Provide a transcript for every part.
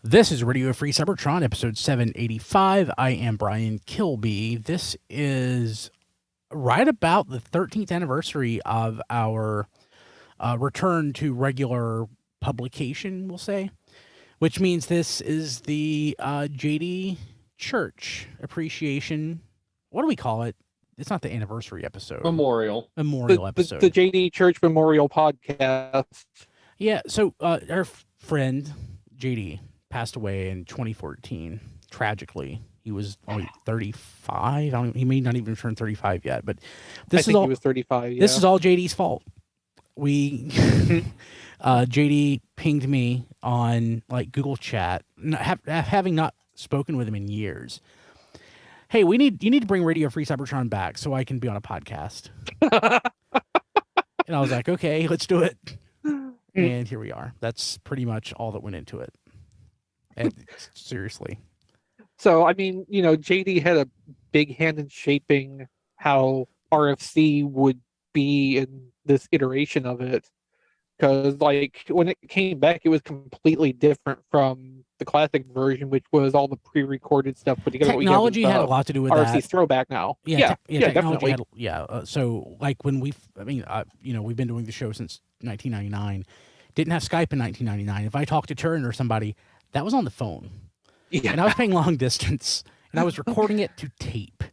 This is Radio Free Cybertron, episode 785. I am Brian Kilby. This is right about the 13th anniversary of our return to regular publication, we'll say, which means this is the JD Church Appreciation. What do we call it? It's not the anniversary episode. Memorial episode. The JD Church Memorial podcast. Yeah, so our friend, JD, passed away in 2014, tragically. He was only 35. He may not even turn 35 yet, but I think he was 35. Yeah. This is all JD's fault. JD pinged me on like Google Chat, having not spoken with him in years. Hey, you need to bring Radio Free Cybertron back so I can be on a podcast. And I was like, okay, let's do it. And here we are. That's pretty much all that went into it. And seriously. So, I mean, JD had a big hand in shaping how RFC would be in this iteration of it. Because, like, when it came back, it was completely different from the classic version, which was all the pre-recorded stuff put together. Technology had a lot to do with RFC's that. throwback now. Yeah, technology definitely. So, like, when we've been doing the show since 1999. Didn't have Skype in 1999. If I talked to Turin or somebody, that was on the phone. Yeah. And I was paying long distance, and I was recording it to tape.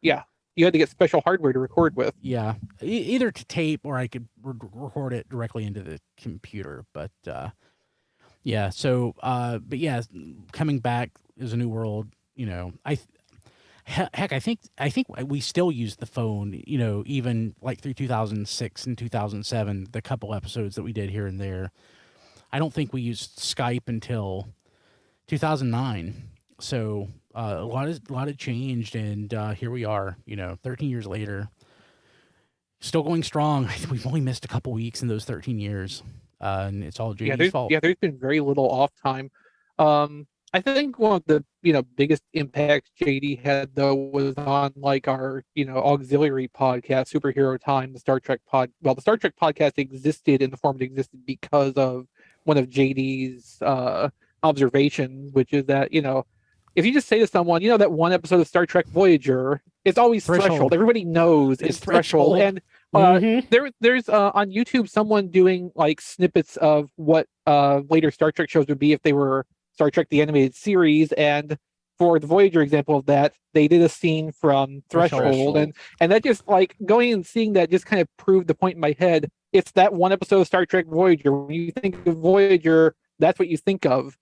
Yeah. You had to get special hardware to record with. Yeah. Either to tape or I could record it directly into the computer. But, yeah. So, but yeah, coming back is a new world. Heck, I think we still use the phone, even like through 2006 and 2007, the couple episodes that we did here and there. I don't think we used Skype until 2009. So a lot had changed, and here we are, 13 years later, still going strong. We've only missed a couple weeks in those 13 years, and it's all JD's fault. Yeah, there's been very little off time. I think one of the biggest impacts JD had though was on like our auxiliary podcast, Superhero Time, the Star Trek pod. Well, the Star Trek podcast existed in the form it existed because of one of JD's observations, which is that if you just say to someone, that one episode of Star Trek Voyager, it's always threshold. Everybody knows it's threshold. And there's on YouTube someone doing like snippets of what later Star Trek shows would be if they were Star Trek the Animated Series, and for the Voyager example of that, they did a scene from Threshold. And that just like going and seeing that just kind of proved the point in my head. It's that one episode of Star Trek Voyager. When you think of Voyager, that's what you think of.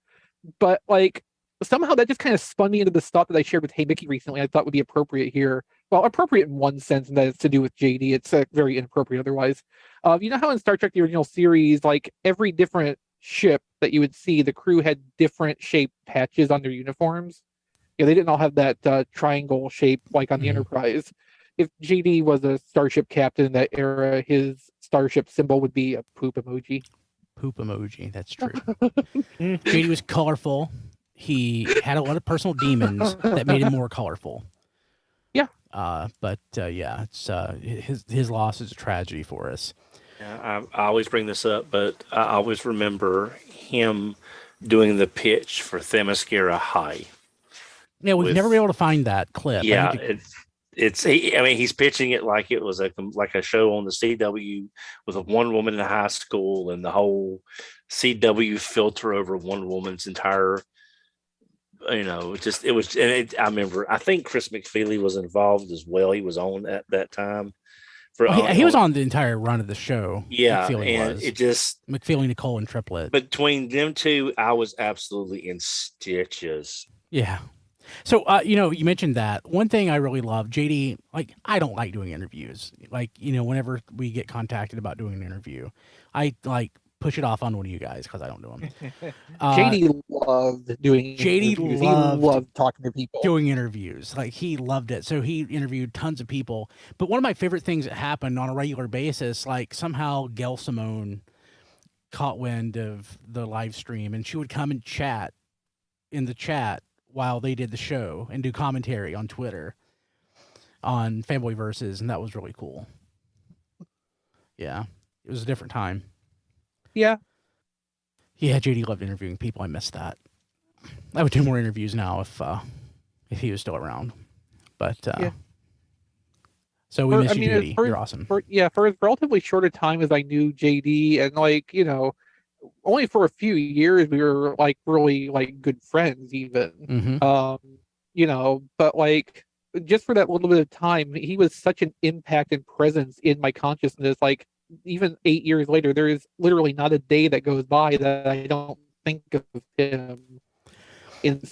But like somehow that just kind of spun me into this thought that I shared with Hey Mickey recently. I thought would be appropriate here. Well, appropriate in one sense, and that it's to do with JD. It's very inappropriate otherwise. You know how in Star Trek the original series, like every different ship that you would see, the crew had different shaped patches on their uniforms. They didn't all have that triangle shape like on the Enterprise. If JD was a starship captain in that era, his starship symbol would be a poop emoji. Poop emoji, that's true. JD was colorful. He had a lot of personal demons that made him more colorful. Yeah. But it's his loss is a tragedy for us. Yeah, I always bring this up, but I always remember him doing the pitch for Themyscira High. Yeah, we've never been able to find that clip. Yeah, he's pitching it like it was like a show on the CW with a one woman in high school and the whole CW filter over one woman's entire. I remember. I think Chris McFeely was involved as well. He was on at that time. He was on the entire run of the show. Yeah, McFeely was. McFeely, Nicole, and Triplet. Between them two, I was absolutely in stitches. Yeah. So, you mentioned that. One thing I really love, JD, like, I don't like doing interviews. Like, whenever we get contacted about doing an interview, I, like, push it off on one of you guys because I don't do them. JD loved doing interviews. He loved talking to people. Doing interviews. Like, he loved it. So he interviewed tons of people. But one of my favorite things that happened on a regular basis, like, somehow Gail Simone caught wind of the live stream, and she would come and chat in the chat while they did the show and do commentary on Twitter on Fanboy Versus, and that was really cool. Yeah, it was a different time. Yeah. Yeah, JD loved interviewing people. I missed that. I would do more interviews now if he was still around. But Yeah. so we miss you, as JD. for- You're awesome. for as relatively short a time as I knew JD, and like, only for a few years we were like really like good friends even. But like just for that little bit of time, he was such an impact and presence in my consciousness. Like even 8 years later, there is literally not a day that goes by that I don't think of him in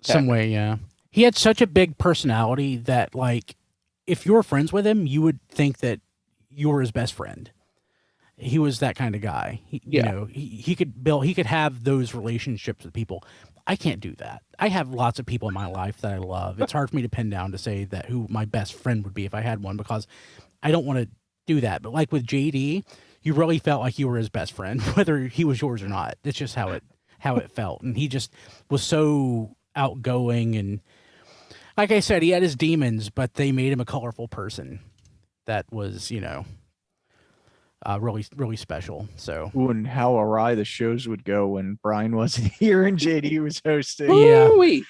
some way. Yeah, he had such a big personality that like if you were friends with him, you would think that you were his best friend. He was that kind of guy. He could have those relationships with people. I can't do that. I have lots of people in my life that I love. It's hard for me to pin down to say that who my best friend would be if I had one, because I don't want to do that. But like with JD, you really felt like you were his best friend, whether he was yours or not. It's just how it felt. And he just was so outgoing, and like I said, he had his demons, but they made him a colorful person that was, really, really special. So, Ooh, and how awry the shows would go when Brian wasn't here and JD was hosting. Yeah. Woo-wee.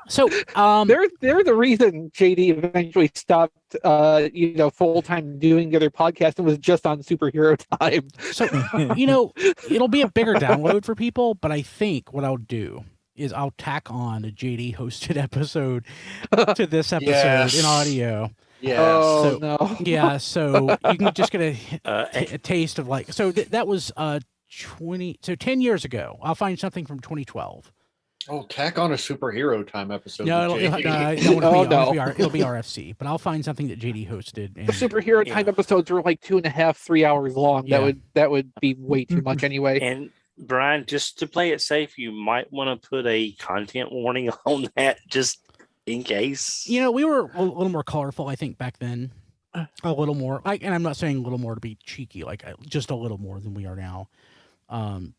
So, they're the reason JD eventually stopped, full time doing the other podcast and was just on superhero time. So, it'll be a bigger download for people, but I think what I'll do is I'll tack on a JD hosted episode to this episode in audio. Yeah. Oh, So- no. Yeah, so you can just get a taste of like, so that was 10 years ago. I'll find something from 2012. Oh, tack on a superhero time episode. No, with it'll JD. be RFC, but I'll find something that JD hosted. The And, superhero time episodes were like 2.5, 3 hours long. Yeah. That would be way too much anyway. And Brian, just to play it safe, you might want to put a content warning on that just in case. we were a little more colorful, I think, back then. A little more. And I'm not saying a little more to be cheeky, like just a little more than we are now.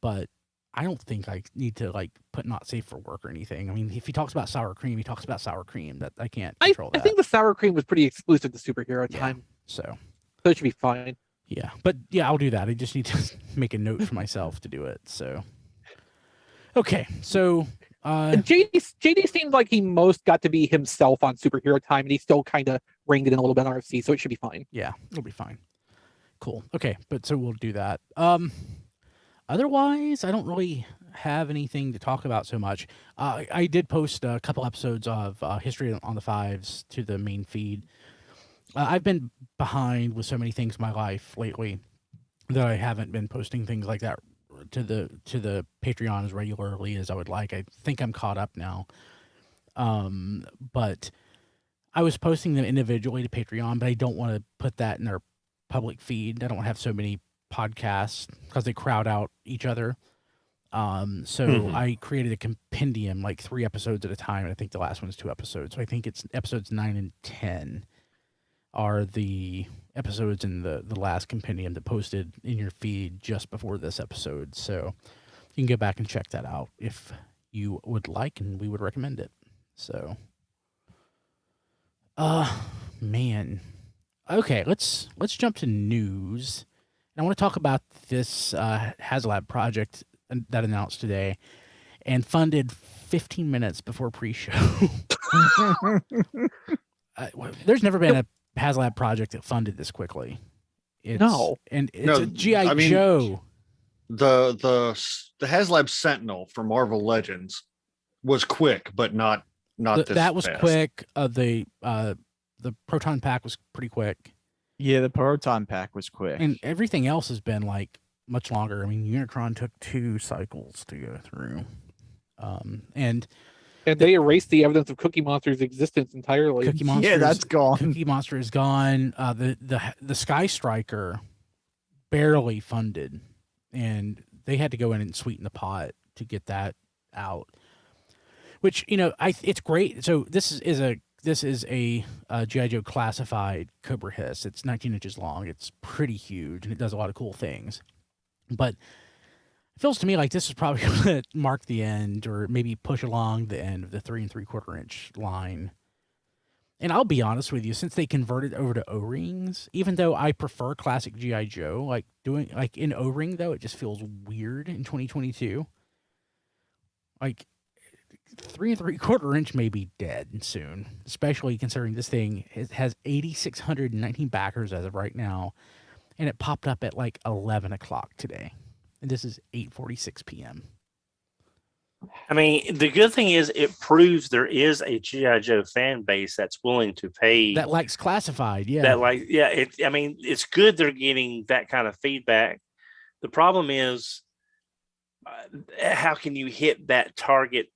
But I don't think I need to like put not safe for work or anything. I mean, if he talks about sour cream, he talks about sour cream. That I can't control I that. think the sour cream was pretty exclusive to superhero Yeah. time, So it should be fine. yeah, but yeah, I'll do that. I just need to make a note for myself to do it. So okay, so And JD seemed like he most got to be himself on superhero time, and he still kind of reined it in a little bit on RFC, so it should be fine. yeah, it'll be fine. Cool. Okay, but so we'll do that. Otherwise, I don't really have anything to talk about so much. I did post a couple episodes of History on the Fives to the main feed. I've been behind with so many things in my life lately that I haven't been posting things like that to the Patreon as regularly as I would like. I think I'm caught up now. But I was posting them individually to Patreon, but I don't want to put that in their public feed. I don't want to have so many podcasts because they crowd out each other. So I created a compendium, like 3 episodes at a time, and I think the last one's 2 episodes. So I think it's episodes 9 and 10 are the episodes in the last compendium that posted in your feed just before this episode. So you can go back and check that out if you would like, and we would recommend it. So, man. Okay, let's jump to news. And I want to talk about this HasLab project that announced today and funded 15 minutes before pre-show. There's never been a HasLab project that funded this quickly. No. And it's No, a G.I. I mean, Joe. The HasLab Sentinel for Marvel Legends was quick, but not this That was fast. quick. The Proton Pack was pretty quick. Yeah, the Proton Pack was quick. And everything else has been like much longer. I mean, Unicron took 2 cycles to go through. And they erased the evidence of Cookie Monster's existence entirely. Cookie Monster, yeah, that's gone. Cookie Monster is gone. The Sky Striker barely funded, and they had to go in and sweeten the pot to get that out. Which it's great. So this is a G.I. Joe classified Cobra HISS. It's 19 inches long. It's pretty huge, and it does a lot of cool things. But it feels to me like this is probably going to mark the end, or maybe push along the end of the 3 3/4 inch line. And I'll be honest with you, since they converted over to O-rings, even though I prefer classic G.I. Joe, like in O-ring though, it just feels weird in 2022. Like 3 3/4 inch may be dead soon, especially considering this thing has 8,619 backers as of right now, and it popped up at like 11 o'clock today, and this is 8:46 p.m. I mean, the good thing is it proves there is a G.I. Joe fan base that's willing to pay That likes classified, yeah. that. Like, yeah, I mean, it's good they're getting that kind of feedback. The problem is, how can you hit that target,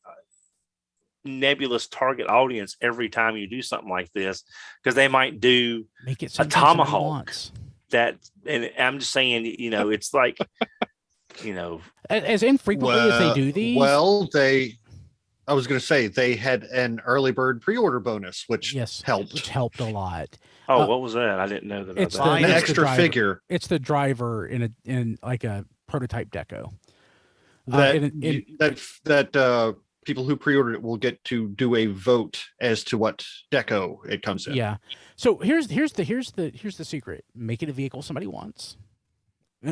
nebulous target audience every time you do something like this? Because they might do Make it a something somebody tomahawk wants. that, and I'm just saying, it's like, As infrequently as they do these. Well, I was going to say they had an early bird pre-order bonus, which helped. Which helped a lot. what was that? I didn't know that. It's An that's the extra driver. figure It's the driver in like a prototype deco. that people who pre-ordered it will get to do a vote as to what deco it comes in. Yeah. So here's the secret. Make it a vehicle somebody wants.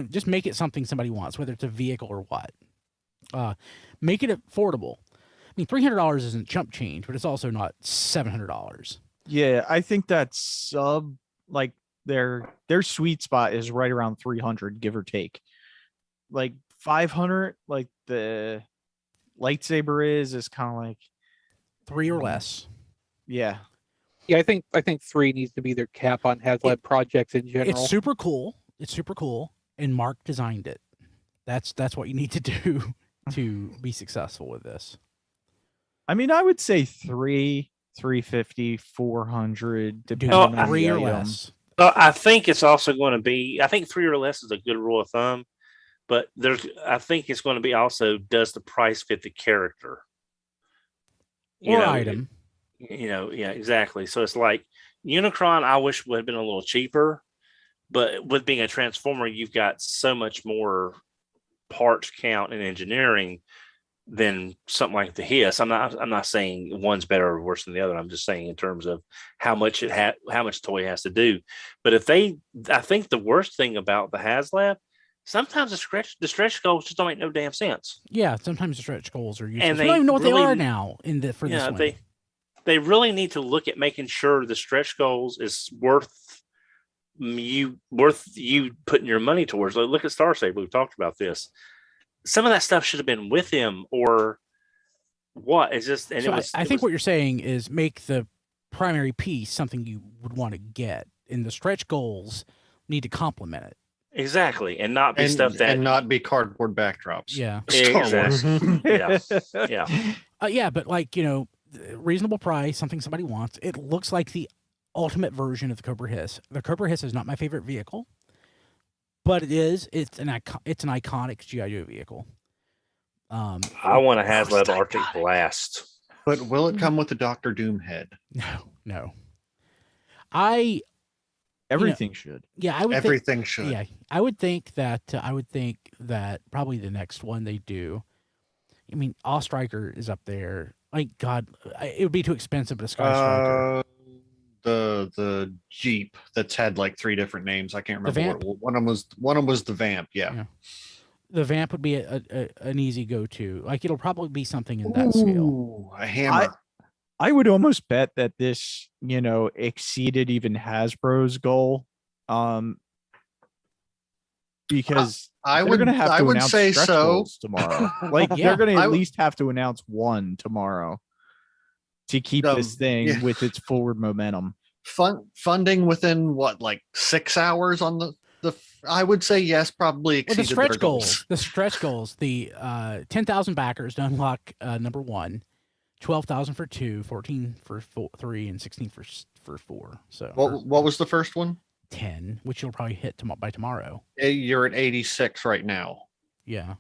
Just make it something somebody wants, whether it's a vehicle or what. Make it affordable. I mean, $300 isn't chump change, but it's also not $700. Yeah, I think that's like their sweet spot is right around 300, give or take. Like 500, like the lightsaber is kind of like 3 or less. Yeah. Yeah, I think 3 needs to be their cap on HasLab projects in general. It's super cool. And Mark designed it. That's what you need to do to be successful with this. I mean, I would say 3, 350, 400, depending on 3 the or item. less. I think it's also going to be, I think 3 or less is a good rule of thumb, but I think it's going to be also, does the price fit the character? Or item. Yeah, exactly. So it's like Unicron, I wish would have been a little cheaper, but with being a Transformer, you've got so much more parts count and engineering than something like the HISS. I'm not saying one's better or worse than the other. I'm just saying in terms of how much toy has to do. But I think the worst thing about the HasLab, sometimes the stretch goals just don't make no damn sense. Yeah, sometimes the stretch goals are useless. And We don't even know what really- they are now for this one. They really need to look at making sure the stretch goals is worth you putting your money towards. Like, look at Star Saber. We've talked about this. Some of that stuff should have been with him, or what? It's just, and So I think what you're saying is make the primary piece something you would want to get, and the stretch goals need to complement it. Exactly, and not be stuff that and not be cardboard backdrops. Yeah. Star Wars. Exactly. yeah. But like, reasonable price, something somebody wants. It looks like the ultimate version of the Cobra HISS. The Cobra HISS is not my favorite vehicle, but it's an iconic G.I. Joe vehicle. I want a HasLab Arctic Blast. But will it come with the Doctor Doom head? No. Everything should. Yeah, I would. Everything should. Yeah, I would think that. Probably the next one they do. I mean, All Striker is up there. Like, God, it would be too expensive. But a Sky Striker. The Jeep that's had like 3 different names. I can't remember Vamp? what one of them was the Vamp. Yeah. The Vamp would be an easy go-to. Like, it'll probably be something in that scale. Ooh, a hammer. I would almost bet that this, exceeded even Hasbro's goal. Because I they're would gonna have to would announce say stretch so. goals tomorrow. Like, Yeah. they're gonna I at would- least have to announce one tomorrow to keep this thing yeah. with its forward momentum. Funding within what, like 6 hours on the I would say yes, probably Well, exceeded the stretch their goals. the stretch goals, the 10,000 backers to unlock number 1, 12,000 for 2, 14 for 3, and 16 for 4. So What was the first one? 10, which you'll probably hit by tomorrow. You're at 86 right now. Yeah.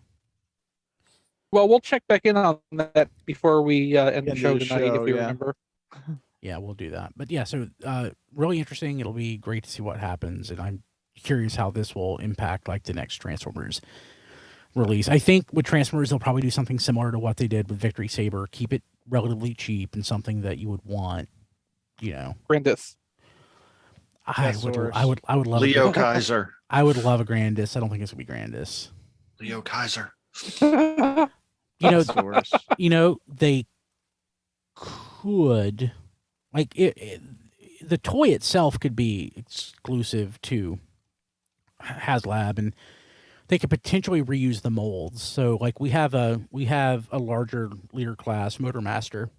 Well, we'll check back in on that before we end the End show of the tonight, show, if we yeah. remember. Yeah, we'll do that. But yeah, so really interesting. It'll be great to see what happens, and I'm curious how this will impact like the next Transformers release. I think with Transformers, they'll probably do something similar to what they did with Victory Saber. Keep it relatively cheap and something that you would want. Grandis. I would love Leo a, Kaiser. I would love a Grandis. I don't think it's gonna be Grandis. Leo Kaiser. You know, Source. they could like the toy itself could be exclusive to HasLab, and they could potentially reuse the molds. So like we have a larger leader class Motormaster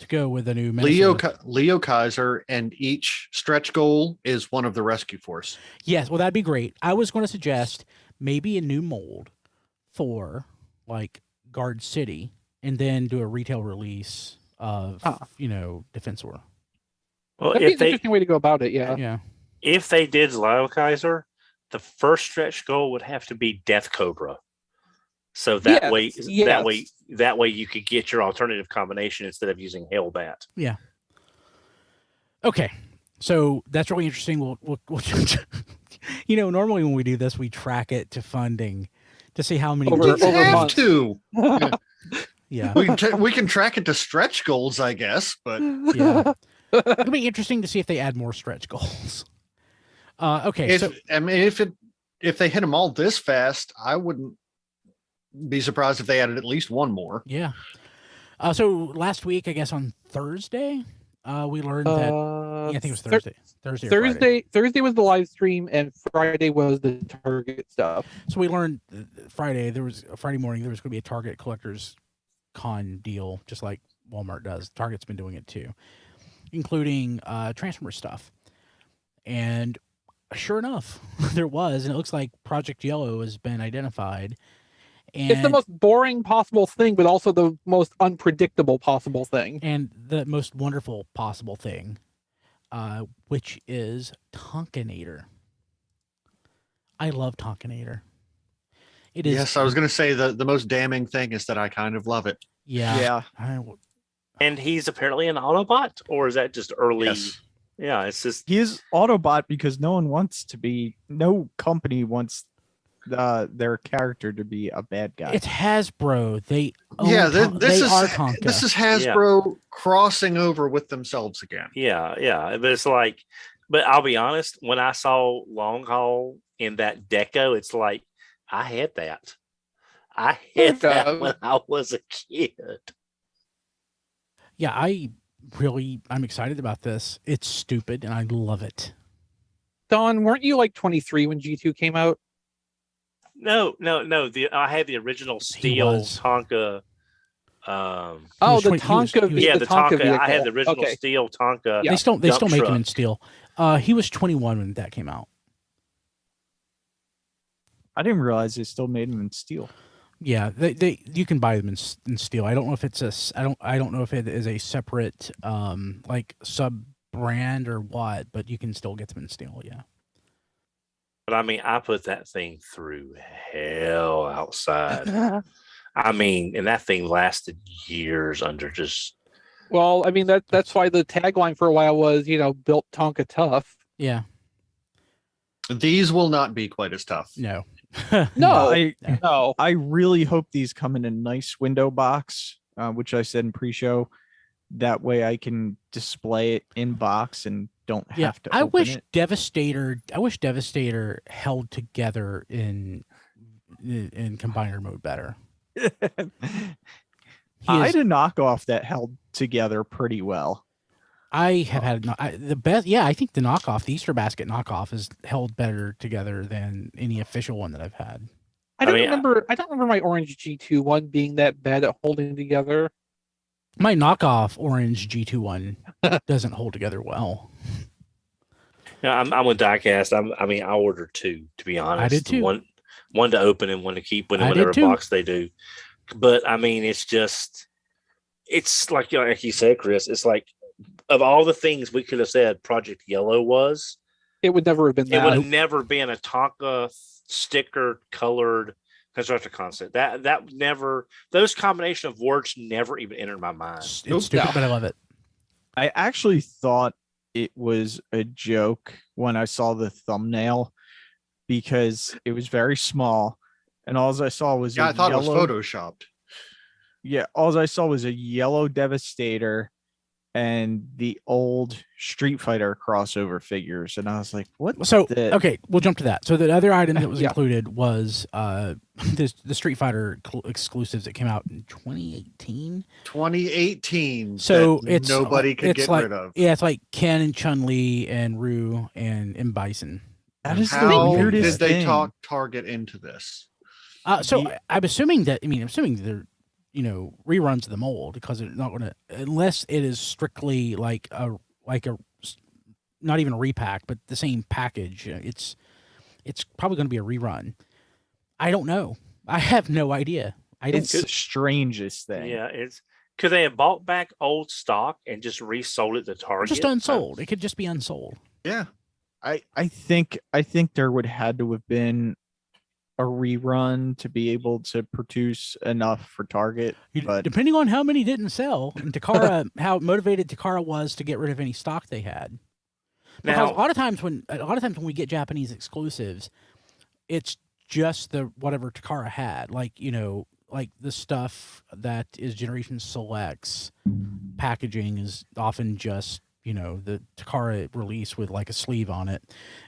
to go with the new Leo Kaiser, and each stretch goal is one of the rescue force. Yes, well that'd be great. I was going to suggest maybe a new mold for like Guard City, and then do a retail release of Defensor. Well, That'd be if an interesting way to go about it. Yeah. Yeah. if they did Lyle Kaiser, the first stretch goal would have to be Death Cobra. So that way you could get your alternative combination instead of using Hellbat. Yeah. Okay. So that's really interesting. We'll normally when we do this, we track it to funding to see how many Over have months. to. Yeah. We can track it to stretch goals, I guess, but Yeah. It'll be interesting to see if they add more stretch goals. Okay. if they hit them all this fast, I wouldn't be surprised if they added at least one more. Yeah. So last week, I guess on Thursday, we learned that I think it was Thursday. Thursday was the live stream, and Friday was the Target stuff. So we learned Friday morning there was going to be a Target Collectors Con deal, just like Walmart does. Target's been doing it too, including Transformer stuff. And sure enough, there was, and it looks like Project Yellow has been identified. And It's the most boring possible thing, but also the most unpredictable possible thing. And the most wonderful possible thing, which is Tonkanator. I love Tonkanator. It is. Yes, I was going to say the most damning thing is that I kind of love it. Yeah. And he's apparently an Autobot, or is that just early? Yes. Yeah, it's just He is Autobot because no company wants their character to be a bad guy. It's Hasbro. They own This are Tonka. is Hasbro crossing over with themselves again. yeah. But it's like, but I'll be honest, when I saw Long Haul in that deco, it's like I had that. I had that when I was a kid. Yeah, I'm excited about this. It's stupid and I love it. Don, weren't you like 23 when G2 came out? No. I had the original steel Tonka. The the Tonka. The Tonka. vehicle. I had the original Okay. steel Tonka. Yeah. They still dump make them truck. in steel. He was 21 when that came out. I didn't realize they still made him in steel. Yeah, they you can buy them in steel. I don't know if it's I don't know if it is a separate like sub brand or what, but you can still get them in steel. Yeah. But I mean, I put that thing through hell outside. I mean, and that thing lasted years under just. Well, I mean that's why the tagline for a while was, built Tonka tough. Yeah. These will not be quite as tough. No. No. No. I really hope these come in a nice window box, which I said in pre-show. That way I can display it in box and don't have to open it. I wish Devastator held together in combiner mode better. I had a knockoff that held together pretty well. I have had the best. Yeah, I think the Easter basket knockoff is held better together than any official one that I've had. I don't remember my orange G2 one being that bad at holding together. My knockoff orange G2 one doesn't hold together well. Yeah, I'm with Diecast. I ordered two, to be honest. I did too. One to open and one to keep whatever box they do. But I mean, it's like you said, Chris. It's like, of all the things we could have said Project Yellow was, it would never have been that. It would have never been a Tonka sticker colored constructor concept. That never, those combination of words never even entered my mind. It's stupid, but I love it. I actually thought it was a joke when I saw the thumbnail because it was very small and all I saw was I thought it was photoshopped. Yeah, all I saw was a yellow Devastator and the old Street Fighter crossover figures, and I was like, "What?" So the- okay, we'll jump to that. So the other item that was Yeah. included was the Street Fighter exclusives that came out in 2018. 2018. So that it's nobody could it's get like, rid of. Yeah, it's like Ken and Chun-Li and Ryu and M. Bison. That is the How weirdest did they thing. talk Target into this? So The- I'm assuming that they're reruns of the mold, because they're not going to, unless it is strictly like a not even a repack, but the same package. It's probably going to be a rerun. I don't know. I have no idea. It's the strangest thing. Yeah, could they have bought back old stock and just resold it to Target? Just unsold. It could just be unsold. Yeah. I think there would had to have been a rerun to be able to produce enough for Target. But Depending on how many didn't sell, and Takara, how motivated Takara was to get rid of any stock they had. Because Now, a lot of times when we get Japanese exclusives, it's just the whatever Takara had, like the stuff that is Generation Selects packaging is often just the Takara release with like a sleeve on it.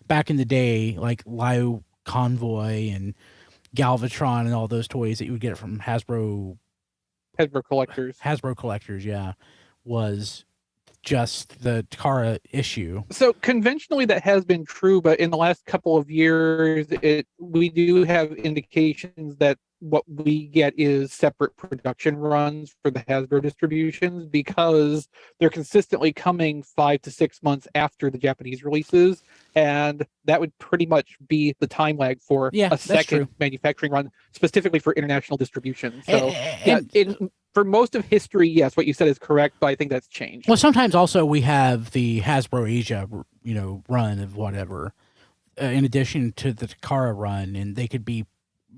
Back in the day, like Liu Convoy and Galvatron and all those toys that you would get from Hasbro collectors, yeah, was just the Takara issue. So conventionally that has been true, but in the last couple of years, we do have indications that what we get is separate production runs for the Hasbro distributions, because they're consistently coming 5 to 6 months after the Japanese releases, and that would pretty much be the time lag for Yeah, a that's second true. manufacturing run, specifically for international distribution. So And- for most of history, yes, what you said is correct, but I think that's changed. Well, sometimes also we have the Hasbro Asia, run of whatever, in addition to the Takara run, and they could be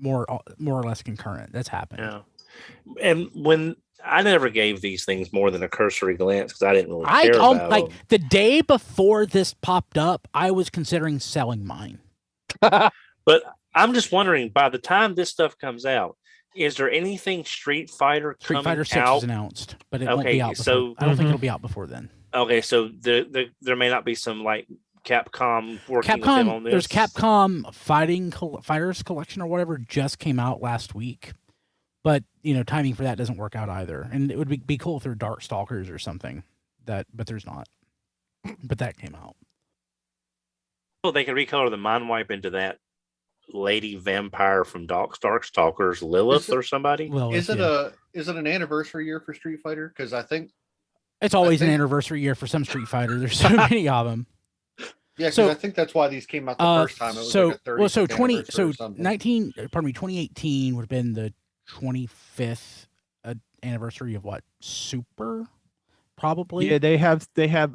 more or less concurrent. That's happened. yeah. And when I never gave these things more than a cursory glance because I didn't really care about like them. the day before this popped up, I was considering selling mine. But I'm just wondering, by the time this stuff comes out, is there anything Street Fighter Street coming Fighter 6 out? is announced, but it won't Okay, be out before. so- I don't think it'll be out before then. Okay, so there may not be some like Capcom working with them on this. There's Capcom Fighters Collection or whatever just came out last week, but timing for that doesn't work out either. And it would be cool if there were Dark Stalkers or something, but there's not. But that came out. Well, they can recolor the Mind Wipe into that lady vampire from Dark Stalkers, Lilith or somebody. Well, Is it an anniversary year for Street Fighter? Because I think it's always an think- anniversary year for some Street Fighter. There's so many of them. because So- I think that's why these came out the first time. It was so like a 30th so anniversary or something. 2018 would have been the 25th anniversary of what? Super, probably. yeah, they have.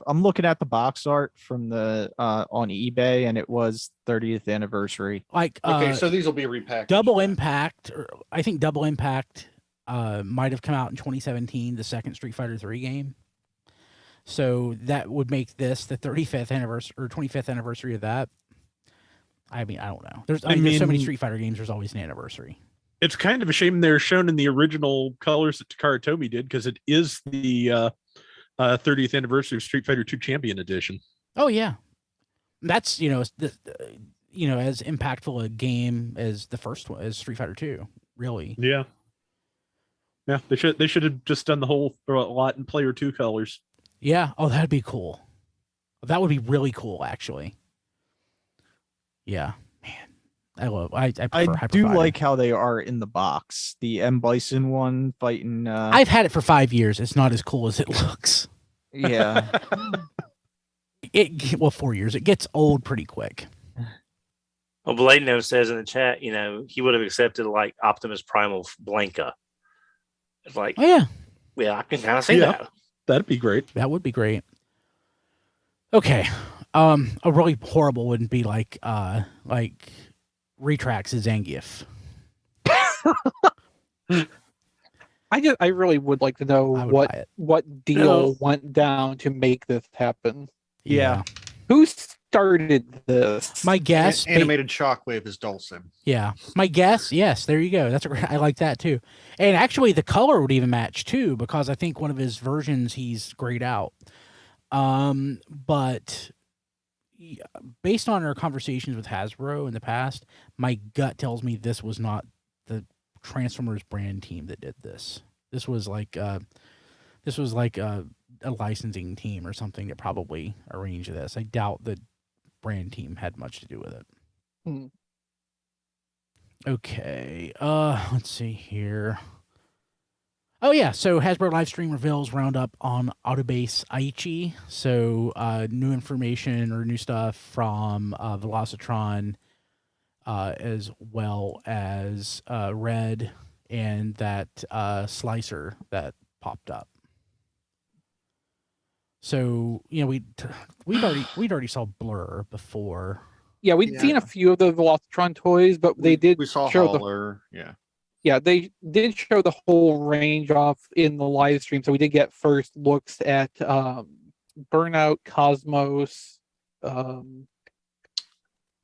I'm looking at the box art from the on eBay, and it was 30th anniversary. Like Okay, so these will be repackaged. Double then. Impact, or I think Double Impact might have come out in 2017, the second Street Fighter 3 game. So that would make this the 35th anniversary or 25th anniversary of that. I mean, I don't know. There's so many mean- Street Fighter games. There's always an anniversary. It's kind of a shame they're shown in the original colors that Takara Tomy did, because it is the 30th anniversary of Street Fighter 2 Champion Edition. Oh yeah, that's as impactful a game as the first one, as Street Fighter 2. Really. Yeah. Yeah, they should have just done the whole lot in player 2 colors. Yeah. Oh, that'd be cool. That would be really cool, actually. Yeah, man. I prefer I Hyper do Fighter. like how they are in the box. The M Bison one fighting. I've had it for 5 years. It's not as cool as it looks. Yeah. 4 years. It gets old pretty quick. Well, Bladeno says in the chat, he would have accepted like Optimus Primal Blanca. It's like, Oh yeah, yeah, I can kind of see Yeah. that. That'd be great. that would be great. Okay, a really horrible wouldn't be like Retrax Zangief. I really would like to know I would buy it. what deal No. went down to make this happen. Yeah. Who started this? My guess, Animated Shockwave is Dulcim. yeah, my guess, yes, there you go. That's a great, I like that too. And actually, the color would even match too, because I think one of his versions he's grayed out. But based on our conversations with Hasbro in the past, my gut tells me this was not the Transformers brand team that did this. This was like a licensing team or something that probably arranged this. I doubt the brand team had much to do with it. Hmm. Okay, let's see here. Oh yeah, so Hasbro Livestream reveals roundup on Autobase Aichi. So new information or new stuff from Velocitron, as well as R.E.D and that Slicer that popped up. So we'd already saw Blur before. Yeah, we'd seen a few of the Velocitron toys, but they did We saw show Hauler. Yeah, they did show the whole range off in the live stream. So we did get first looks at Burnout, Cosmos, and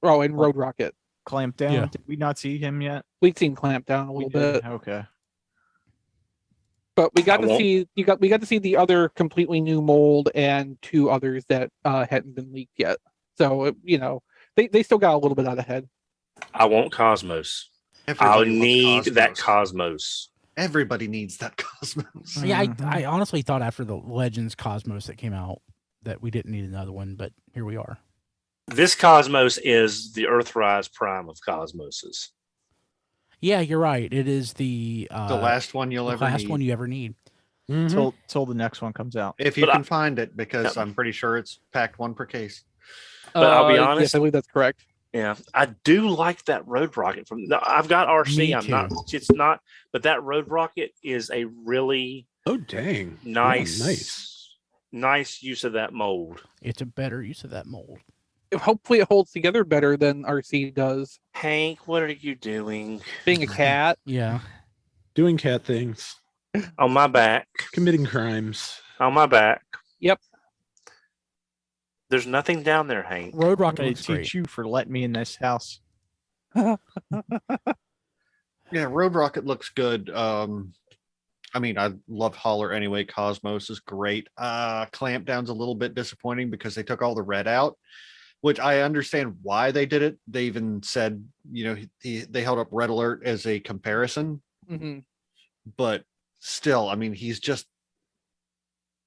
Road Rocket. Clamp down. Yeah. Did we not see him yet? We'd seen Clamp Down a little bit, Okay. but we got I to won't- see we got to see the other completely new mold and two others that hadn't been leaked yet. So they still got a little bit out ahead. I want Cosmos. I'll need that Cosmos. Everybody needs that Cosmos. Yeah, I honestly thought after the Legends Cosmos that came out that we didn't need another one, but here we are. This Cosmos is the Earthrise Prime of Cosmoses. Yeah, you're right. It is the last one you'll ever last need. one you ever need. Till the next one comes out. If you But can find it, because I'm pretty sure it's packed one per case. But I'll be Yes, honest- I believe that's correct. Yeah, I do like that Road Rocket from. No, I've got RC. Me I'm not. too. It's not. But that Road Rocket is a really Oh, dang. nice, nice use of that mold. It's a better use of that mold. Hopefully, it holds together better than RC does. Hank, what are you doing Being a cat, Yeah. Doing cat things, on my back? committing crimes. On my back. Yep. There's nothing down there, Hank. Road I'm Rocket gonna looks teach great. you for letting me in this house. Yeah, Road Rocket looks good. I mean, I love Holler anyway. Cosmos is great. Clamp Down's a little bit disappointing because they took all the red out, which I understand why they did it. They even said, they held up Red Alert as a comparison, Mhm. but still, I mean, he's just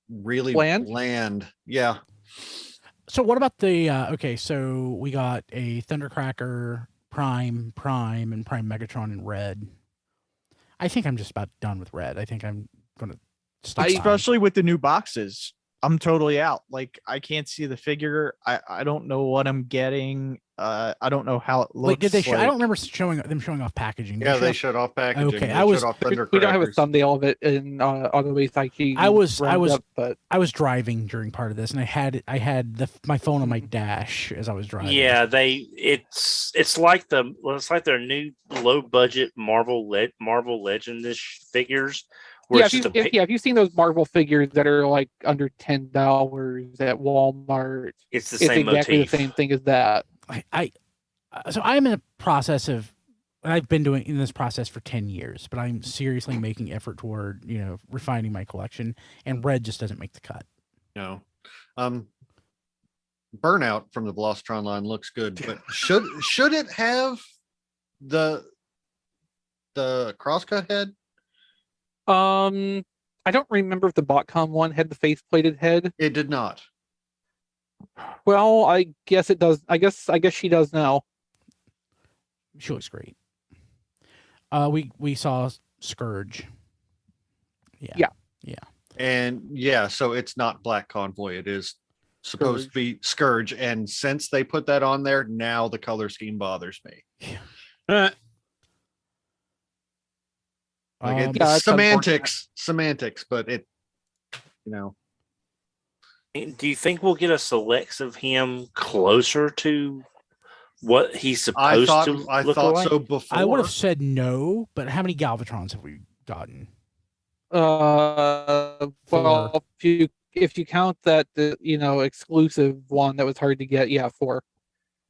really Bland? Yeah. So what about the okay, so we got a Thundercracker, Prime, and Prime Megatron in red. I think I'm just about done with red. I think I'm gonna stop. Especially with the new boxes. I'm totally out. Like, I can't see the figure. I don't know what I'm getting. I don't know how it looks. Wait, did they show? I like. don't remember them showing off packaging. Did Yeah, show they off- showed off packaging. Okay, They I was- showed off we don't have a Thundercrackers. thumbnail of it in on the way Psyche. I was- but I was driving during part of this, and I had my phone on my dash as I was driving. Yeah, it's like their new low budget Marvel Legend-ish figures. Where yeah, it's just if you've seen those Marvel figures that are like under $10 at Walmart, it's the it's same exactly motif. the same thing as that. So I'm in a process of. I've been doing in this process for 10 years, but I'm seriously making effort toward refining my collection, and red just doesn't make the cut. No. Burnout from the Velocitron line looks good, but should it have the crosscut head? I don't remember if the BotCon one had the face plated head. It did not. Well, I guess it does. I guess she does now. She looks great. We saw Scourge. Yeah. And yeah, so it's not Black Convoy. It is supposed to be Scourge. And since they put that on there, now the color scheme bothers me. Like Yeah, it's semantics, but it, Do you think we'll get a select of him closer to what he's supposed I to look thought like? so before. I would have said no, but how many Galvatrons have we gotten? Well, a if you count that exclusive one that was hard to get, yeah, 4.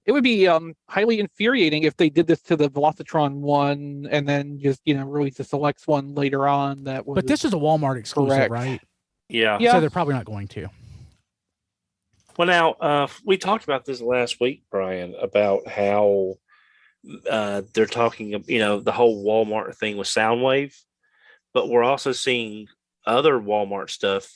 It would be highly infuriating if they did this to the Velocitron one and then just release the Selects one later on. That was But this is a Walmart exclusive, correct. right? Yeah. Yeah. So they're probably not going to. Well, now we talked about this last week, Brian, about how they're talking, the whole Walmart thing with Soundwave, but we're also seeing other Walmart stuff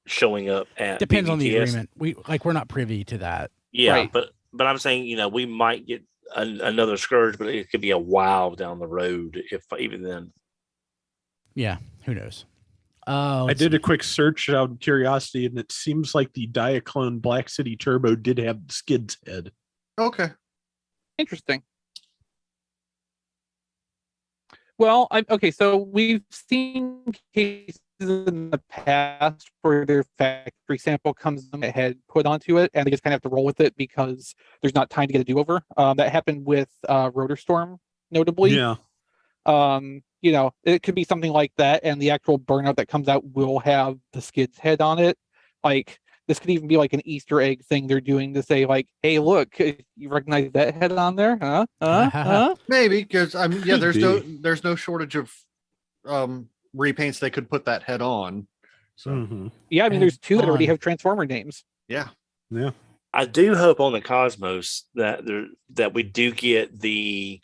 showing up at Depends on the BBTS. agreement. We're not privy to that. Yeah, Right. but I'm saying, we might get another Scourge, but it could be a while down the road, if even then. Yeah, who knows? I did a quick search out of curiosity, and it seems like the Diaclone Black City Turbo did have Skid's head. Okay. Interesting. Well, okay, so we've seen cases in the past where their factory sample comes ahead, put onto it, and they just kind of have to roll with it because there's not time to get a do-over. That happened with Rotor Storm, notably. Yeah. It could be something like that, and the actual burnout that comes out will have the Skid's head on it. Like, this could even be like an Easter egg thing they're doing to say, like, hey, look, you recognize that head on there? Huh? Maybe, because Could there's no shortage of repaints they could put that head on. So Mhm. Yeah, I mean, there's 2 that already on. have Transformer names. yeah. Yeah. I do hope on the Cosmos that we do get the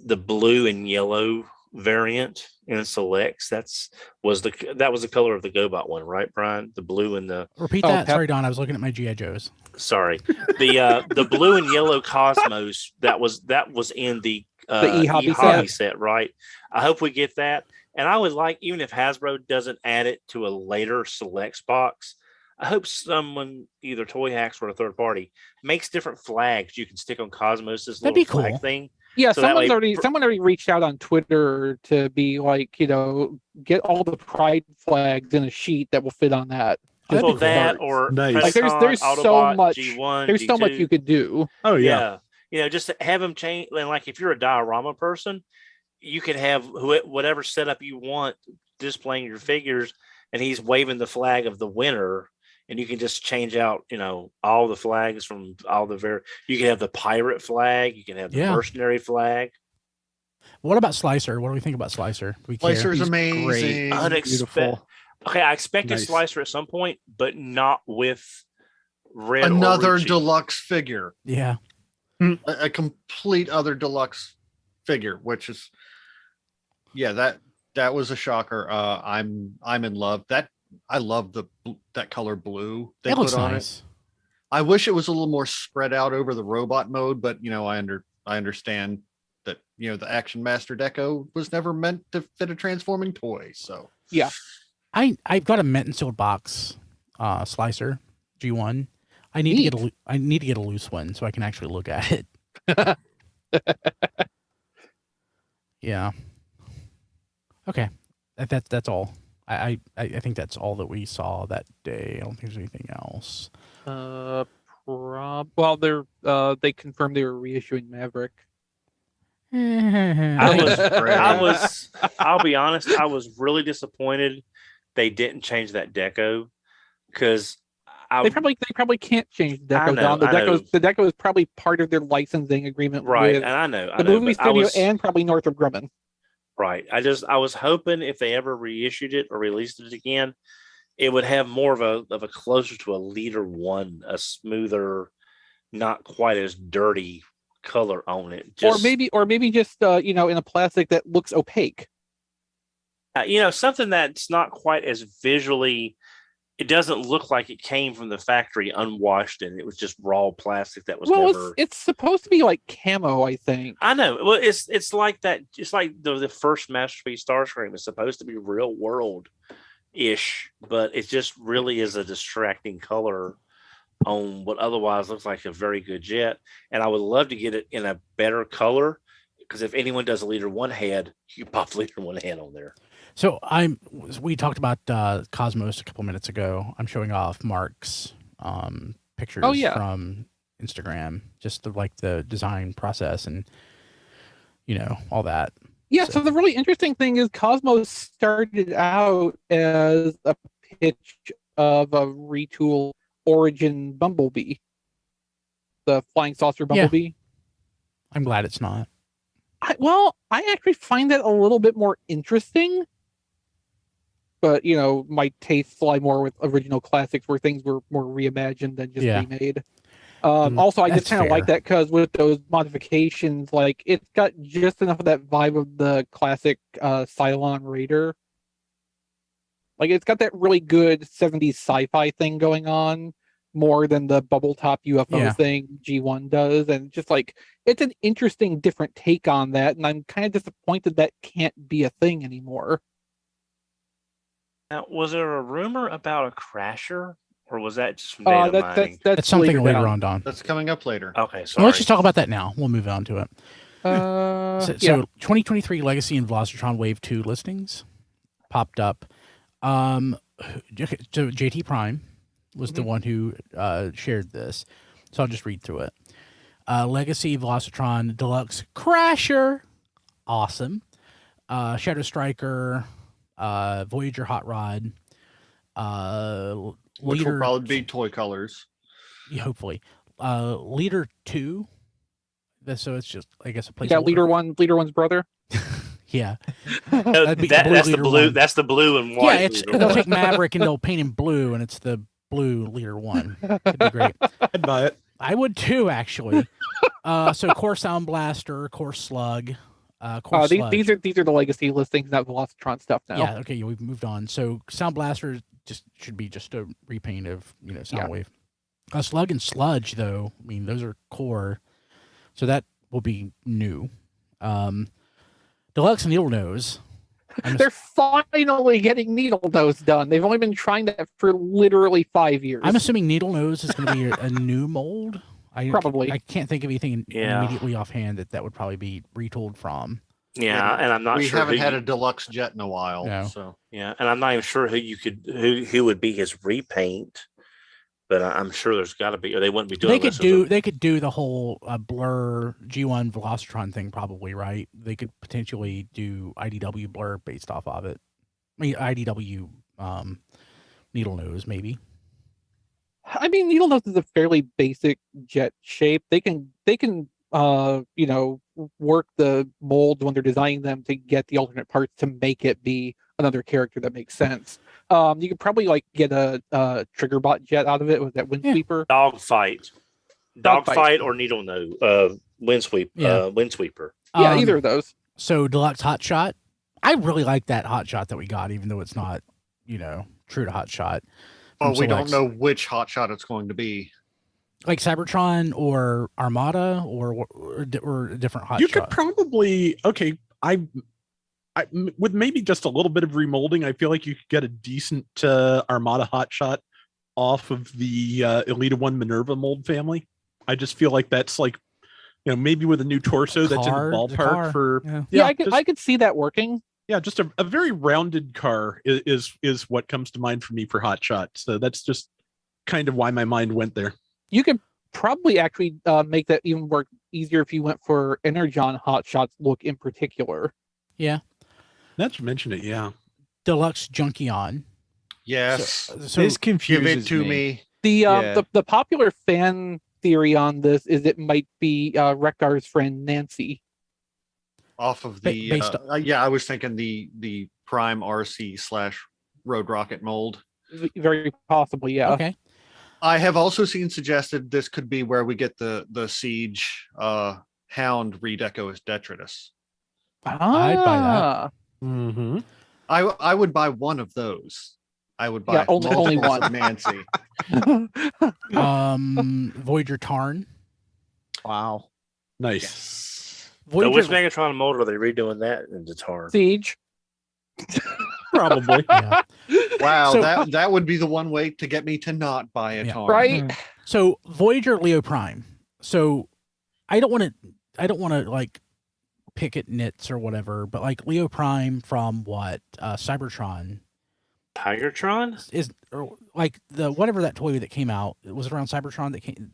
blue and yellow variant in Selects. That was the color of the GoBot one, right, Brian? The blue and the Repeat Oh, that. Pep- Sorry, Don. I was looking at my GI Joes. sorry, the blue and yellow Cosmos that was in the E-Hobby E-Hobby set, right? I hope we get that, and I would like, even if Hasbro doesn't add it to a later Selects box, I hope someone, either Toy Hacks or a third party, makes different flags you can stick on Cosmos's That'd little be flag cool. thing. Yeah, So that way- someone already reached out on Twitter to be like, get all the Pride flags in a sheet that will fit on that. That'd Well, be that cool. or Nice. Like, there's Predacon, so Autobot, much- G1, There's so much G2. you could do. Oh, yeah. Just have them change. And like, if you're a diorama person, you can have whatever setup you want displaying your figures, and he's waving the flag of the winner, and you can just change out, all the flags from all the you can have the pirate flag, you can have the Yeah. mercenary flag. What about Slicer? What do we think about Slicer? Do we care? Slicer's He's great. amazing. Unexpected. Okay, I expected Nice. Slicer at some point, but not with red. Another or Ruchi. deluxe figure. Yeah. A complete other deluxe figure, which is that was a shocker. I'm in love. I love that color blue they It put looks on nice. it. I wish it was a little more spread out over the robot mode, but I understand that the Action Master Deco was never meant to fit a transforming toy. So Yeah. I've got a mint and sealed box Slicer G1. I need to get a loose one so I can actually look at it. Yeah. Okay. That's all. I think that's all that we saw that day. I don't think there's anything else. Well, they confirmed they were reissuing Maverick. I'll be honest, I was really disappointed they didn't change that deco, because They probably can't change the I deco. know, Don. I know. The deco is probably part of their licensing agreement right, with and I know the movie but I studio was, and probably Northrop Grumman. right. I was hoping if they ever reissued it or released it again, it would have more of a closer to a Leader One, a smoother, not quite as dirty color on it. Or maybe just in a plastic that looks opaque. Something that's not quite as visually. It doesn't look like it came from the factory unwashed, and it was just raw plastic that was never. It's supposed to be like camo, I think. I know. Well, it's like that. It's like the first Masterpiece Starscream is supposed to be real world ish, but it just really is a distracting color on what otherwise looks like a very good jet. And I would love to get it in a better color, because if anyone does a Leader One head, you pop Leader One head on there. So we talked about Cosmos a couple minutes ago. I'm showing off Mark's pictures from Instagram, just like the design process and all that. Yeah, so the really interesting thing is Cosmos started out as a pitch of a retool Origin Bumblebee, the flying saucer Bumblebee. I'm glad it's not. I actually find that a little bit more interesting. But, my tastes lie more with original classics where things were more reimagined than just remade. Also, I just That's kind of like fair. that because with those modifications, like, it's got just enough of that vibe of the classic Cylon Raider. Like, it's got that really good 70s sci-fi thing going on, more than the bubble top UFO thing G1 does. And just like, it's an interesting, different take on that. And I'm kind of disappointed that can't be a thing anymore. Now, was there a rumor about a crasher, or was that just from data mining? That's something later on, Don. That's coming up later. Okay, sorry. Well, let's just talk about that now. We'll move on to it. So Yeah. 2023 Legacy and Velocitron Wave 2 listings popped up. So JT Prime was the one who shared this. So I'll just read through it. Legacy Velocitron Deluxe Crasher. Awesome. Shadow Striker. Voyager Hot Rod. Which Leader, will probably be toy colors. yeah, hopefully. Leader 2. So it's just, I guess, a placeholder. Yeah, Leader One's brother. Yeah. No, That'd be that's the Leader blue. 1. That's the blue and white. Yeah, they'll take Maverick and they'll paint him blue, and it's the blue Leader 1. That'd be great. I'd buy it. I would too, actually. So Core Sound Blaster, Core Slug, Core Sludge. These are the legacy listings, not Velocitron stuff now. Yeah, okay, we've moved on. So Sound Blaster should be just a repaint of Soundwave. Slug and Sludge, though, I mean, those are core, so that will be new. Deluxe Needle Nose. They're finally getting Needle Nose done. They've only been trying that for literally 5 years. I'm assuming Needle Nose is going to be a new mold. Probably. I can't think of anything immediately offhand that would probably be retooled from. Yeah, and I'm not we sure. We haven't had a deluxe jet in a while. No. So yeah, and I'm not even sure who would be his repaint, but I'm sure there's got to be, or they wouldn't be doing. They could do the whole Blur G1 Velocitron thing, probably, right? They could potentially do IDW Blur based off of it. I mean, IDW Needle Nose, maybe. I mean, Needle Nose is a fairly basic jet shape. They can work the molds when they're designing them to get the alternate parts to make it be another character that makes sense. You could probably get a trigger bot jet out of it with that windsweeper. Dogfight or Needle Nose, windsweeper. Yeah, either of those. So Deluxe Hot Shot. I really like that Hot Shot that we got, even though it's not, true to Hot Shot. Oh, we don't know which Hot Shot it's going to be. Like Cybertron or Armada or a different Hot Shot. You could probably, I with maybe just a little bit of remolding, I feel like you could get a decent Armada Hot Shot off of the Elita 1 Minerva mold family. I just feel like that's maybe with a new torso that's in the ballpark for. Yeah, I could see that working. Yeah, just a very rounded car is what comes to mind for me for Hot Shot. So that's just kind of why my mind went there. You could probably actually make that even work easier if you went for Energon Hot Shots look in particular. Yeah. Not to mention it, yeah. Deluxe Junkion. Yes. So this confuses give it to me. The popular fan theory on this is it might be Rekdar's friend Nancy. Off of the I was thinking the Prime RC / Road Rocket mold. Very possibly, yeah. Okay. I have also seen suggested this could be where we get the Siege Hound redeco as Detritus. I'd buy that. Mm-hmm. I would buy one of those. I would buy only multiples one. of Nancy. Voyager Tarn. Wow. Nice. Voyager, which Megatron mold are they redoing that into Tarn? Siege. Probably. Yeah. Wow, So- that would be the one way to get me to not buy a Tarn. Right? So Voyager Leo Prime. So I don't want to pick at nits or whatever, but Leo Prime from what Cybertron Tigertron is, or the whatever that toy that came out. It was around Cybertron that came.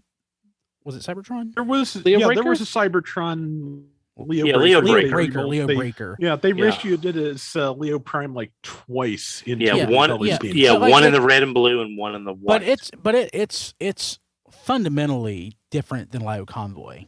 Was it Cybertron? There was Leo there Breaker? was a Cybertron Leo Yeah, Breaker. Leo Leo Breaker. Breaker. Leo They- Breaker. Yeah, they Yeah. reissued it as Leo Prime like twice. In Yeah, two one. color yeah, schemes. Yeah, But like- one in like- the red and blue and one in the white. But it's fundamentally different than Lio Convoy.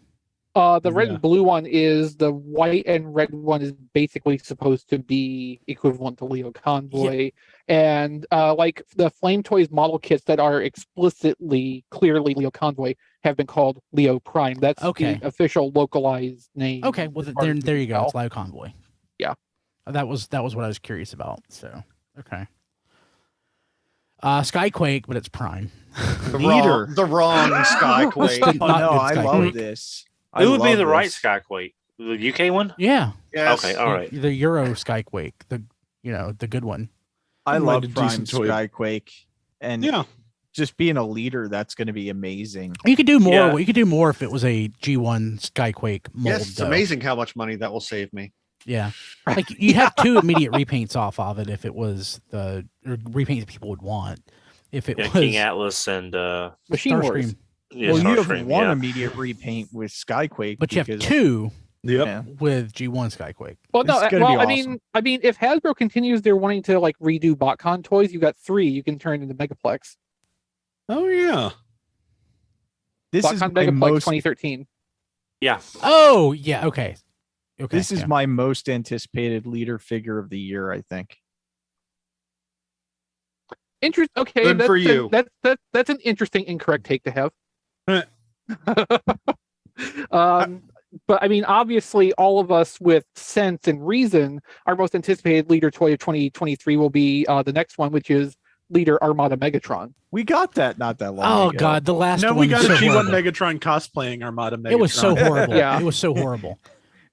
The red Yeah. and blue one is the white and red one is basically supposed to be equivalent to Leo Convoy. And like the Flame Toys model kits that are explicitly clearly Leo Convoy have been called Leo Prime. That's Okay. the official localized name. Okay, well as far as there you can go. tell. It's Lio Convoy. Yeah. That was what I was curious about. So okay. Skyquake, but it's Prime. Leader. The wrong Skyquake. Did Oh not no, good I Skyquake. love this. I Who would be love the right this. Skyquake? The UK one? Yeah. Yes. Okay, all right. The Euro Skyquake, the good one. I Might love a Prime decent toy. Skyquake, and Yeah. just being a leader, that's going to be amazing. You could do more. Yeah. You could do more if it was a G1 Skyquake mold. Yes, it's though. amazing how much money that will save me. Yeah, like you have two immediate repaints off of it if it was the repaints that people would want. If it Yeah, was King Atlas and Machine Wars. Starscream, yeah, Well, you have Starscream, one yeah. immediate repaint with Skyquake, but you have because- two Yep. Yeah. with G1 Skyquake. Well, no, It's gonna be well, awesome. I mean, if Hasbro continues their wanting to like redo BotCon toys, you got 3 you can turn into Megaplex. Oh yeah. This is BotCon my Megaplex most. 2013. Yeah. Oh yeah, okay. This is yeah. my most anticipated leader figure of the year. I think. Okay, Good that's for you. That's an interesting incorrect take to have. Heh. But I mean, obviously, all of us with sense and reason, our most anticipated leader toy of 2023 will be the next one, which is leader Armada Megatron. We got that not that long Oh ago. god, the last No, one. we got was a so G1 horrible. Megatron cosplaying Armada Megatron. It was so horrible. Yeah. It was so horrible.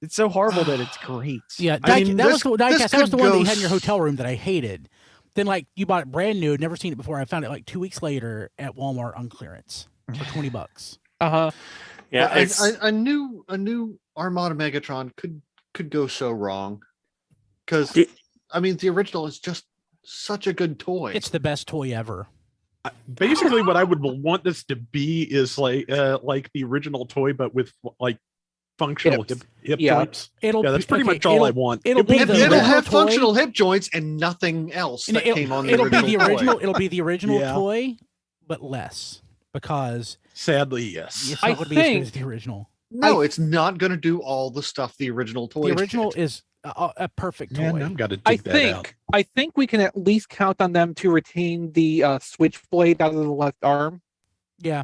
It's so horrible that it's great. Yeah, I mean, that was this- the this diecast. That was the could one that go you had in your s- hotel room that I hated. Then like you bought it brand new, never seen it before. I found it like 2 weeks later at Walmart on clearance for $20. Uh-huh. Yeah, But it's, a new Armada Megatron could go so wrong. Because Di- I mean, the original is just such a good toy. It's the best toy ever. Basically, what I would want this to be is like the original toy, but with like functional Hips. hip Yeah. joints. It'll Yeah, that's be- pretty okay, much all I want. it'll be won't the It'll original have toy. functional hip joints and nothing else And that came on the it'll original. be the toy. original. It'll be the original Yeah. toy, but less because Sadly, yes. it's I not going to be as good as think- the original. No, it's not going to do all the stuff the original toy. The original is a perfect toy. Man, I've got to I dig that out. think we can at least count on them to retain the switchblade out of the left arm. Yeah,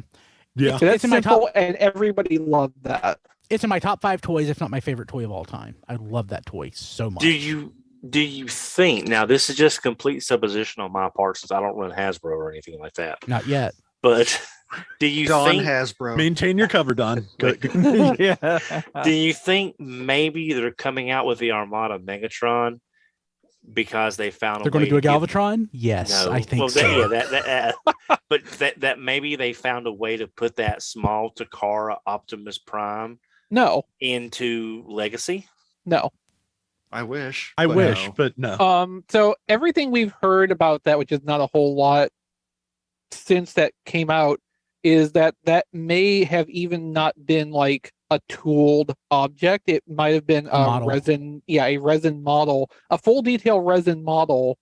Yeah. So that's It's in my simple, and everybody loved that. it's in my top 5 toys, if not my favorite toy of all time. I love that toy so much. do you think now this is just complete supposition on my part since I don't run Hasbro or anything like that, Not yet. but do you Don think Hasbro. Maintain your cover, Don. Good. yeah. do you think maybe they're coming out with the Armada Megatron because they found They're going to do a Galvatron? Yes, I think so. Yeah, but that maybe they found a way to put that small Takara Optimus Prime No, into Legacy. no. I wish. I but wish, no. but no. So everything we've heard about that, which is not a whole lot since that came out, is that may have even not been like a tooled object. It might have been a model. resin, a resin model, a full detail resin model,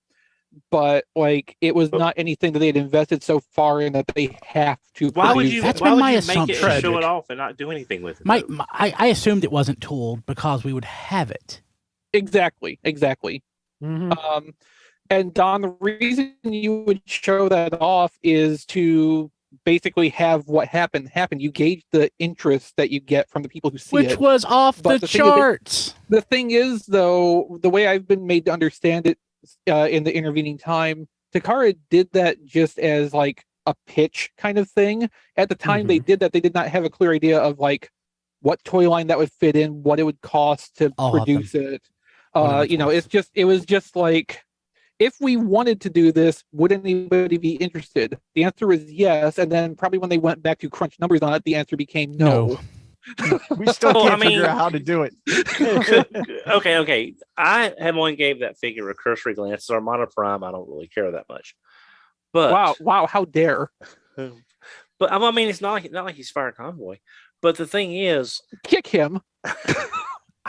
but like it was not anything that they had invested so far in that they have to. Why would produce you? it. That's Why been would my you make it and assumption. show it off and not do anything with it? though? I assumed it wasn't tooled because we would have it. Exactly. Mhm. And Don, the reason you would show that off is to basically have what happened happen. You gauge the interest that you get from the people who see Which it. was off But the the thing is that- charts. The thing is, though, the way I've been made to understand it in the intervening time, Takara did that just as like a pitch kind of thing. At the time they did that, they did not have a clear idea of like what toy line that would fit in, what it would cost to I'll have produce it. Whatever it's You know, worth. it was just like, if we wanted to do this, would anybody be interested? The answer is yes. And then probably when they went back to crunch numbers on it, the answer became no. We still Well, can't I figure mean- out how to do it. Okay. I have only gave that figure a cursory glance. It's Armada Prime. I don't really care that much. But Wow, how dare. But I mean, it's not like he's Fire Convoy. But the thing is, Kick him.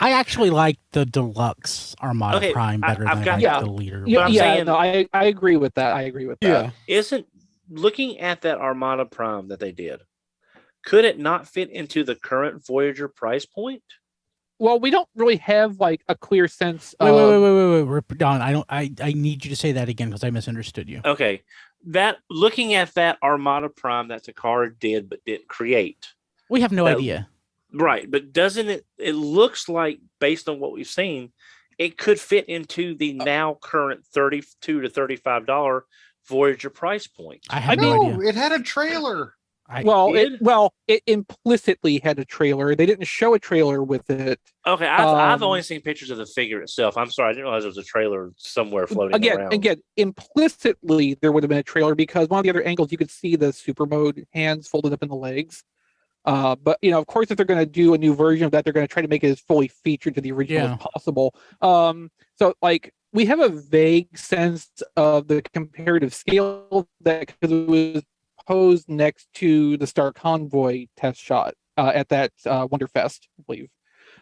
I actually like the deluxe Armada Okay, Prime better I've than got- I like Yeah. the leader. Yeah, I'm yeah, saying- no, I agree with that. I agree with that. Yeah. Isn't looking at that Armada Prime that they did, could it not fit into the current Voyager price point? Well, we don't really have like a clear sense Wait, of wait, Don. I need you to say that again because I misunderstood you. Okay, that looking at that Armada Prime that Takara did but didn't create, We have no That- idea. right? But doesn't it? It looks like, based on what we've seen, it could fit into the now current $32 to $35 Voyager price point. I have no No, idea. it had a trailer. it implicitly had a trailer. They didn't show a trailer with it. Okay, I've Um, only seen pictures of the figure itself. I'm sorry, I didn't realize there was a trailer somewhere floating around. Again, implicitly there would have been a trailer because one of the other angles you could see the super mode hands folded up in the legs. But of course, if they're going to do a new version of that, they're going to try to make it as fully featured to the original Yeah. as possible. So like we have a vague sense of the comparative scale of that because it was posed next to the Star Convoy test shot at that Wonderfest, I believe.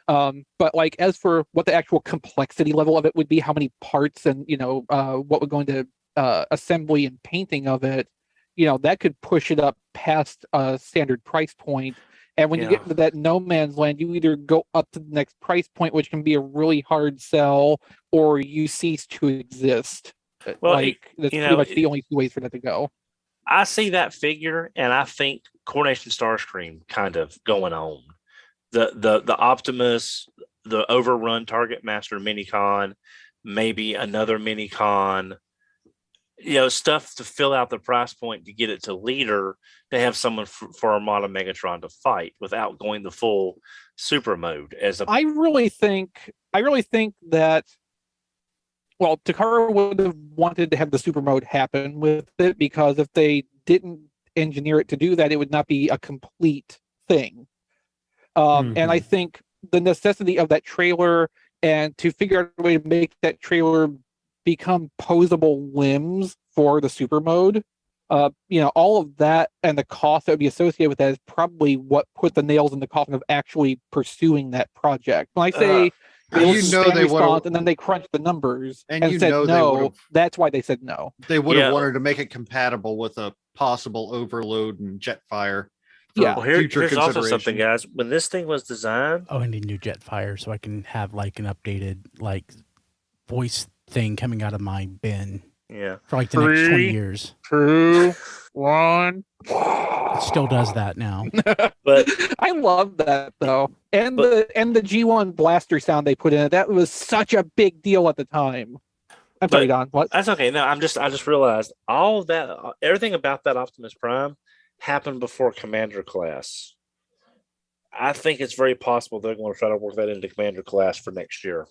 But like as for what the actual complexity level of it would be, how many parts and what would go into assembly and painting of it, that could push it up past a standard price point. And when you get into that no man's land, you either go up to the next price point, which can be a really hard sell, or you cease to exist. Well, that's pretty much the only two ways for that to go. I see that figure and I think Coronation Starscream kind of going on. The Optimus, the Overrun Target Master Minicon, maybe another Minicon, stuff to fill out the price point to get it to leader, to have someone for Armada Megatron to fight without going the full super mode I really think that Takara would have wanted to have the super mode happen with it, because if they didn't engineer it to do that, it would not be a complete thing. And I think the necessity of that trailer and to figure out a way to make that trailer become posable limbs for the super mode, all of that and the cost that would be associated with that is probably what put the nails in the coffin of actually pursuing that project. When I say they response, and then they crunched the numbers and said no, that's why they said no. They would have wanted to make it compatible with a possible overload and Jetfire. Well, here's also something, guys. When this thing was designed, I need new Jetfire so I can have like an updated voice thing coming out of my bin. Yeah, for like the next 20 years. 2, 1. It still does that now. But I love that though, and the G1 blaster sound they put in it. That was such a big deal at the time. I'm sorry, Don. What? That's okay. No, I just realized all of that, everything about that Optimus Prime happened before Commander Class. I think it's very possible they're going to try to work that into Commander Class for next year.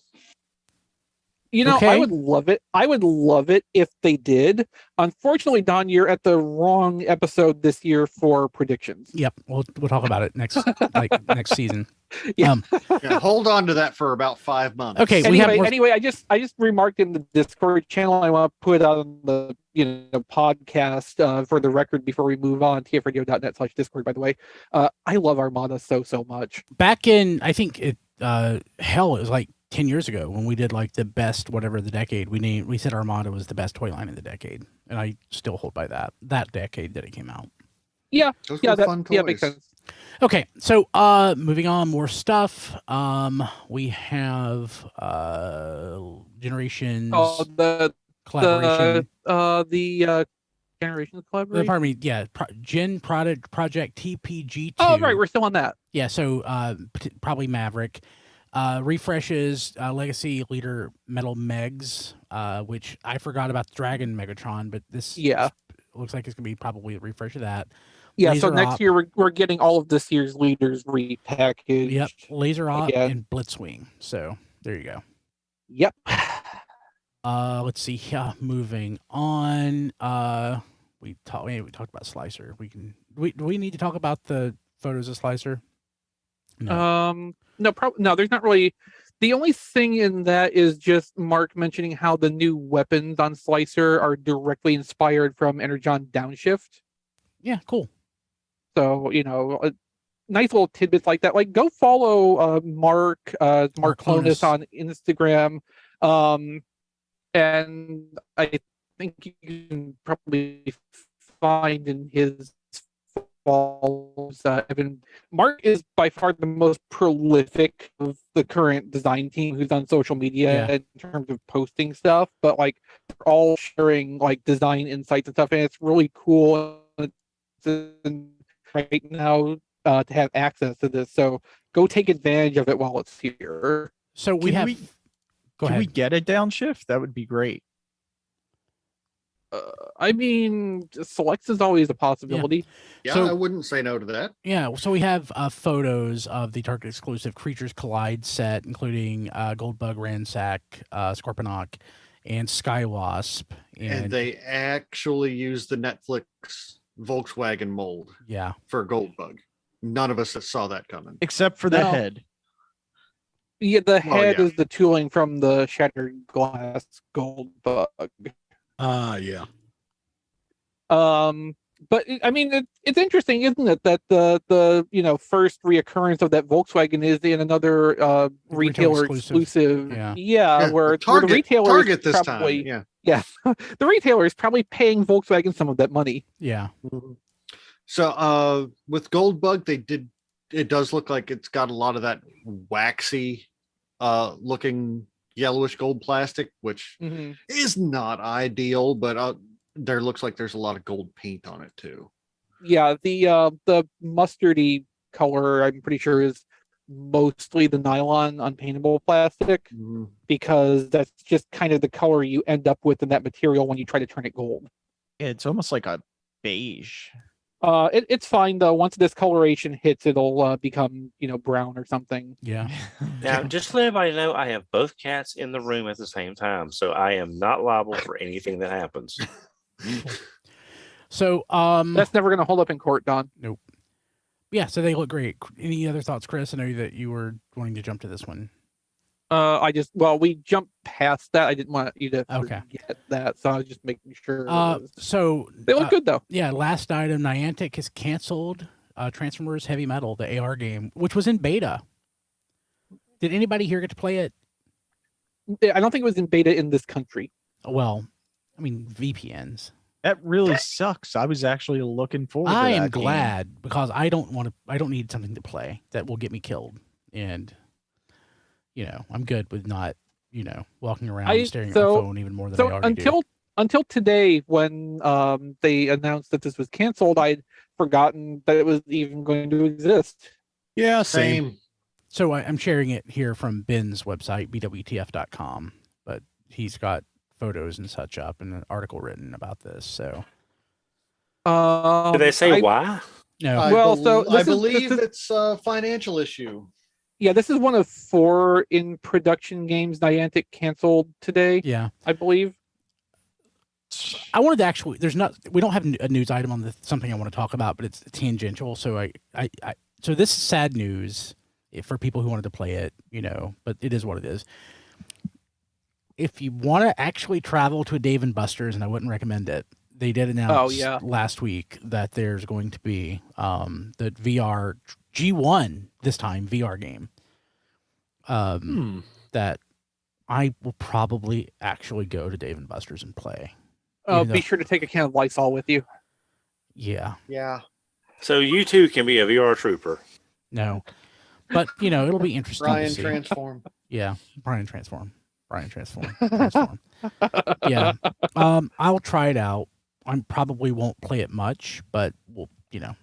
I would love it. I would love it if they did. Unfortunately, Don, you're at the wrong episode this year for predictions. Yep, we'll talk about it next next season. Yeah. Hold on to that for about 5 months. Okay. Anyway, I just remarked in the Discord channel. I want to put on the podcast for the record before we move on. tfradio.net/Discord. By the way, I love Armada so much. Back in, I think it was like 10 years ago when we did like the best whatever the decade. We said Armada was the best toy line of the decade, and I still hold by that decade that it came out. Yeah, those were fun toys. Yeah, makes sense. Okay, so moving on, more stuff. We have Generations collaboration. The Generations collaboration. Pardon me, yeah, Project TPG2. Oh, right, we're still on that. Yeah, so probably Maverick. Refreshes Legacy Leader Metal Megs, which I forgot about the Dragon Megatron, but this looks like it's gonna be probably a refresh of that. Yeah, so next year we're getting all of this year's leaders repackaged. Yep, Laser Op and Blitzwing. So there you go. Yep. Let's see. Yeah, moving on. We talked about Slicer. Do we need to talk about the photos of Slicer? No. No, there's not really. The only thing in that is just Mark mentioning how the new weapons on Slicer are directly inspired from Energon Downshift. Yeah, cool. So, nice little tidbits like that. Like, go follow Mark Mark Clonus Clonus. on Instagram, and I think you can probably find in his follows. Mark is by far the most prolific of the current design team who's on social media in terms of posting stuff, but like they're all sharing like design insights and stuff, and it's really cool right now to have access to this. So go take advantage of it while it's here. So we Can have. we- Go Can ahead. we get a downshift? That would be great. I mean, selects is always a possibility. Yeah, So- I wouldn't say no to that. Yeah, so we have photos of the Target exclusive Creatures Collide set, including Goldbug, Ransack, Scorponok, and Skywasp. And they actually used the Netflix Volkswagen mold yeah, for Goldbug. None of us saw that coming. Except for the No. head. Yeah, the Well, head yeah. is the tooling from the Shattered Glass Goldbug. Yeah. But I mean, it's interesting, isn't it, that the first reoccurrence of that Volkswagen is in another retailer exclusive. Yeah. Where Target, the retailer Target is this probably, time. Yeah. the retailer is probably paying Volkswagen some of that money. yeah. So with Goldbug, it does look like it's got a lot of that waxy looking yellowish gold plastic, which is not ideal, but there looks like there's a lot of gold paint on it too. Yeah, the mustardy color, I'm pretty sure, is mostly the nylon unpaintable plastic, because that's just kind of the color you end up with in that material when you try to turn it gold. Yeah, it's almost like a beige. It's fine though. Once discoloration hits, it'll become brown or something. Yeah. Now, just to let everybody know, I have both cats in the room at the same time, so I am not liable for anything that happens. So That's never going to hold up in court, Don. nope. Yeah, so they look great. Any other thoughts, Chris? I know that you were wanting to jump to this one. We jumped past that. I didn't want you to Okay. forget that, so I was just making sure. So They look good though. yeah, last item, Niantic has canceled Transformers Heavy Metal, the AR game, which was in beta. Did anybody here get to play it? I don't think it was in beta in this country. Well, I mean, VPNs. That really sucks. I was actually looking forward to I am that game. glad because I don't need something to play that will get me killed. And, I'm good with not, walking around staring at my phone even more than I already do. Until today, when they announced that this was canceled, I'd forgotten that it was even going to exist. Yeah, Same. So I'm sharing it here from Ben's website, bwtf.com, but he's got photos and such up and an article written about this. So Did they say why? no, I believe it's a financial issue. Yeah, this is one of 4 in production games Niantic canceled today, yeah. I believe. I wanted to actually. We don't have a news item on something I want to talk about, but it's tangential. So so this is sad news for people who wanted to play it, but it is what it is. If you want to actually travel to a Dave & Buster's, and I wouldn't recommend it, they did announce last week that there's going to be the VR G1 this time VR game that I will probably actually go to Dave & Buster's and play. Be sure to take a can of Lysol with you. Yeah. Yeah. So you too can be a VR trooper. No. But, it'll be interesting to Brian see. transform. Yeah. Brian transform. Yeah. I'll try it out. I probably won't play it much, but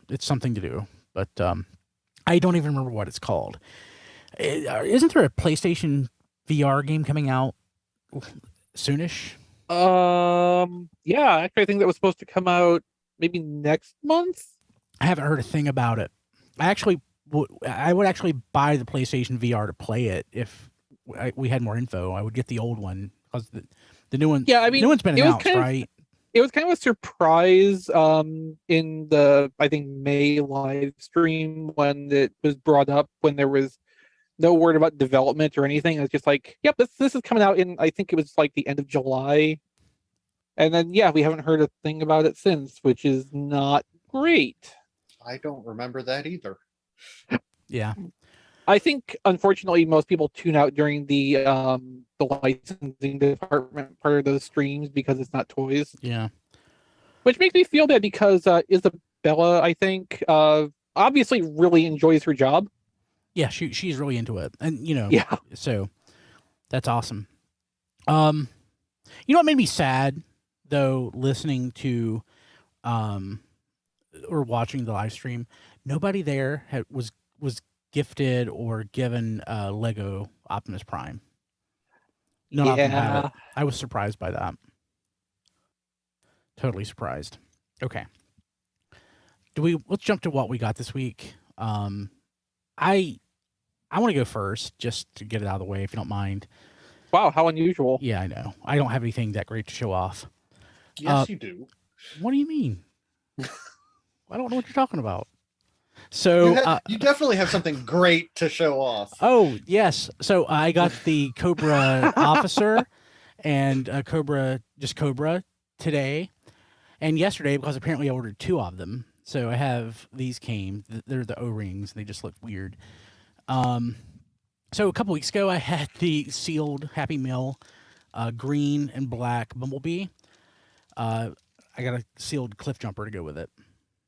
it's something to do. But I don't even remember what it's called. Isn't there a PlayStation VR game coming out soonish? Yeah, actually, I think that was supposed to come out maybe next month. I haven't heard a thing about it. I would actually buy the PlayStation VR to play it if we had more info. I would get the old one because the new one. Yeah, I mean, the new one's been announced, right? It was kind of a surprise in the, I think, May live stream when it was brought up, when there was no word about development or anything. It was just like, yep, this is coming out in, I think it was like the end of July. And then, we haven't heard a thing about it since, which is not great. I don't remember that either. Yeah. I think, unfortunately, most people tune out during the licensing department part of those streams because it's not toys, Yeah. which makes me feel bad because Isabella, I think, obviously really enjoys her job. Yeah, she's really into it. And Yeah. so that's awesome. You know what made me sad though, listening to or watching the live stream? Nobody there was gifted or given Lego Optimus Prime. None of them had it. I was surprised by that. Totally surprised. Okay. Let's jump to what we got this week. I want to go first just to get it out of the way, if you don't mind. Wow, how unusual. Yeah, I know. I don't have anything that great to show off. Yes, you do. What do you mean? I don't know what you're talking about. So You definitely have something great to show off. Oh, yes. So I got the Cobra Officer and Cobra today and yesterday, because apparently I ordered 2 of them. So I have these came. They're the O-rings. They just look weird. So a couple weeks ago, I had the sealed Happy Meal green and black Bumblebee. I got a sealed Cliff Jumper to go with it.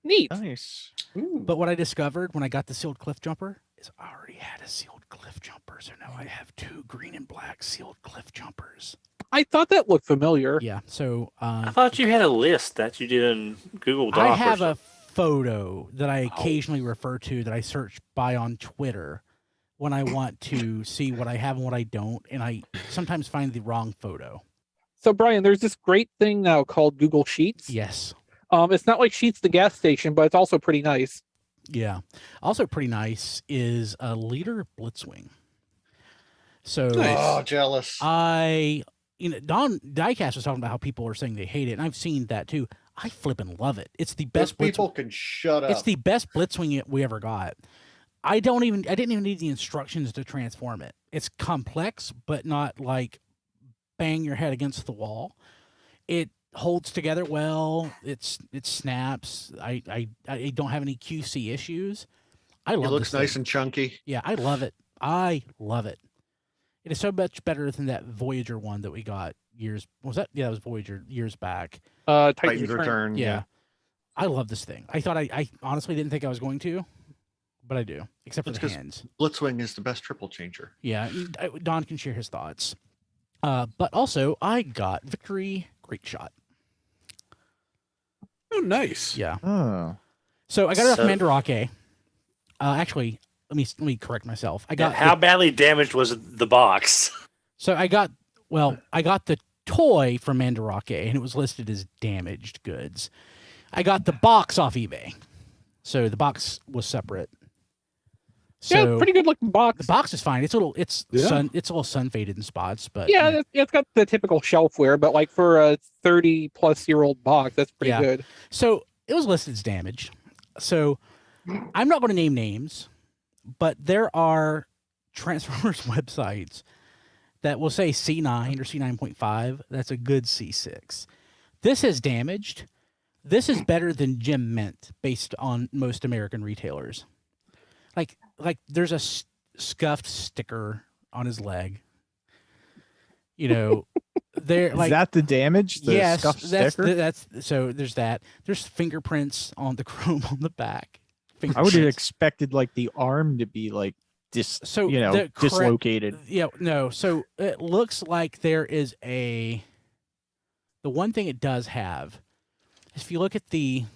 Neat. Nice. Ooh. But what I discovered when I got the sealed Cliff Jumper is I already had a sealed Cliff Jumper. So now I have 2 green and black sealed Cliff Jumpers. I thought that looked familiar. Yeah. So I thought you had a list that you did in Google Doc. I have a photo that I occasionally refer to that I search by on Twitter when I want to see what I have and what I don't. And I sometimes find the wrong photo. So, Brian, there's this great thing now called Google Sheets. Yes. It's not like Sheets the gas station, but it's also pretty nice. Yeah. Also pretty nice is a Leader Blitzwing. So Oh, jealous. Don Diecast was talking about how people are saying they hate it, and I've seen that too. I flippin' love it. It's the Those best people can shut up. It's the best Blitzwing we ever got. I didn't even need the instructions to transform it. It's complex, but not like bang your head against the wall. It holds together well. It snaps. I don't have any QC issues. I love it. It looks nice and chunky. Yeah, I love it. I love it. It is so much better than that Voyager one that we got years. Was that? Yeah, it was Voyager years back. Titan's Return. Return. Yeah. I love this thing. I thought I honestly didn't think I was going to, but I do, except for That's the 'cause hands. Blitzwing is the best triple changer. Yeah, Don can share his thoughts. But also, I got Victory Great Shot. Oh, nice. Yeah. Oh. So I got it off So- Mandarake. Actually, let me correct myself. I got How badly damaged was the box? So I got the toy from Mandarake, and it was listed as damaged goods. I got the box off eBay, so the box was separate. So Yeah, pretty good looking box. the box is fine. It's a little sun faded in spots, but Yeah, it's got the typical shelfware, but like for a 30-plus-year-old box, that's pretty Yeah. good. So it was listed as damaged. So I'm not going to name names, but there are Transformers websites that will say C9 or C9.5. That's a good C6. This is damaged. This is better than Jim Mint based on most American retailers. Like there's a scuffed sticker on his leg. There Is like that the damage? The yes, scuffed that's sticker? so there's that. There's fingerprints on the chrome on the back. I would have Fingerprints. expected like the arm to be like So the dislocated. Yeah, no. So it looks like there is the one thing it does have is if you look at the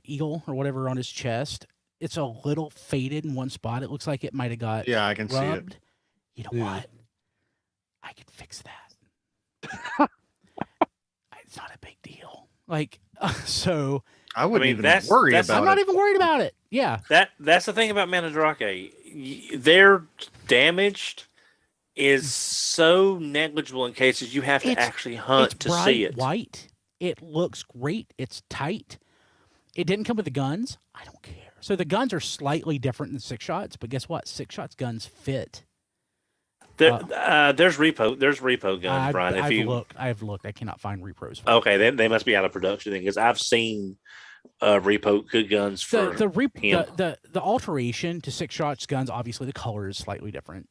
eagle or whatever on his chest, it's a little faded in one spot. It looks like it might have got Yeah, I can see it. rubbed. You know Yeah. what? I could fix that. It's not a big deal. So I wouldn't mean, even that's- worry that's- about I'm not it. even worried about it. Yeah. That's the thing about Mandarake. Their damaged is so negligible in cases you have to It's- actually hunt It's to bright see it. white. It looks great. It's tight. It didn't come with the guns. I don't care. So the guns are slightly different than Six Shots, but guess what? Six Shots guns fit. There's repo guns, Brian. I've looked. I cannot find repros. Okay, they must be out of production then, because I've seen repo good guns for him. The alteration to 6-shots guns, obviously the color is slightly different,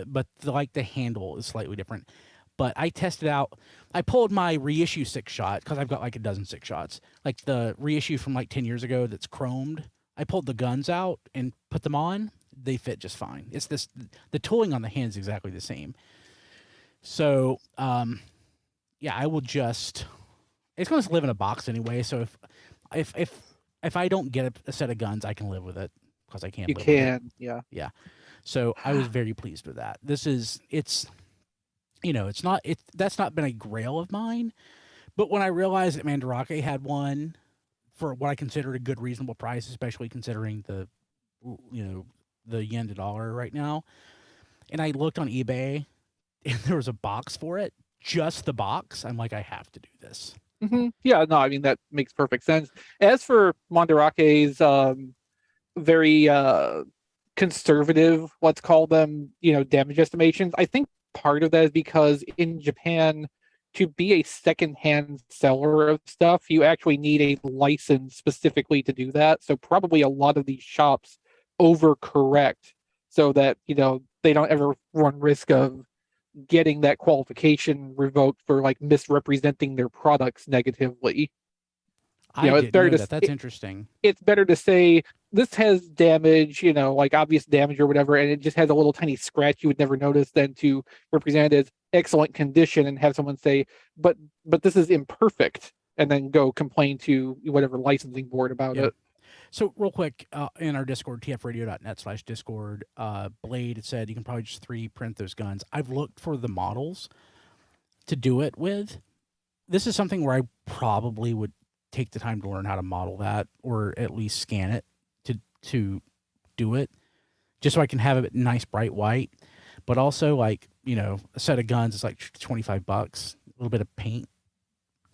but the handle is slightly different. But I tested out. I pulled my reissue 6-shot because I've got like a dozen 6-shots, like the reissue from like 10 years ago that's chromed. I pulled the guns out and put them on. They fit just fine. It's the tooling on the hand is exactly the same. So, yeah, I will just. It's going to live in a box anyway. So if I don't get a set of guns, I can live with it because I can't. You can, yeah. Yeah. So I was very pleased with that. That's not been a grail of mine, but when I realized that Mandarake had one for what I considered a good, reasonable price, especially considering the yen to dollar right now, and I looked on eBay and there was a box for it, just the box, I'm like, I have to do this. Mm-hmm. Yeah, no, I mean, that makes perfect sense. As for Mandarake's very conservative, let's call them, damage estimations, I think part of that is because in Japan, to be a secondhand seller of stuff, you actually need a license specifically to do that. So probably a lot of these shops overcorrect so that, they don't ever run risk of getting that qualification revoked for like misrepresenting their products negatively. It's better that's interesting. It's better to say this has damage, like obvious damage or whatever, and it just has a little tiny scratch you would never notice, than to represent it as excellent condition and have someone say, but this is imperfect, and then go complain to whatever licensing board about it. So real quick, in our Discord, tfradio.net/Discord, Blade said you can probably just 3D print those guns. I've looked for the models to do it with. This is something where I probably would take the time to learn how to model that, or at least scan it to do it, just so I can have it nice bright white. But also, like, a set of guns is like $25, a little bit of paint.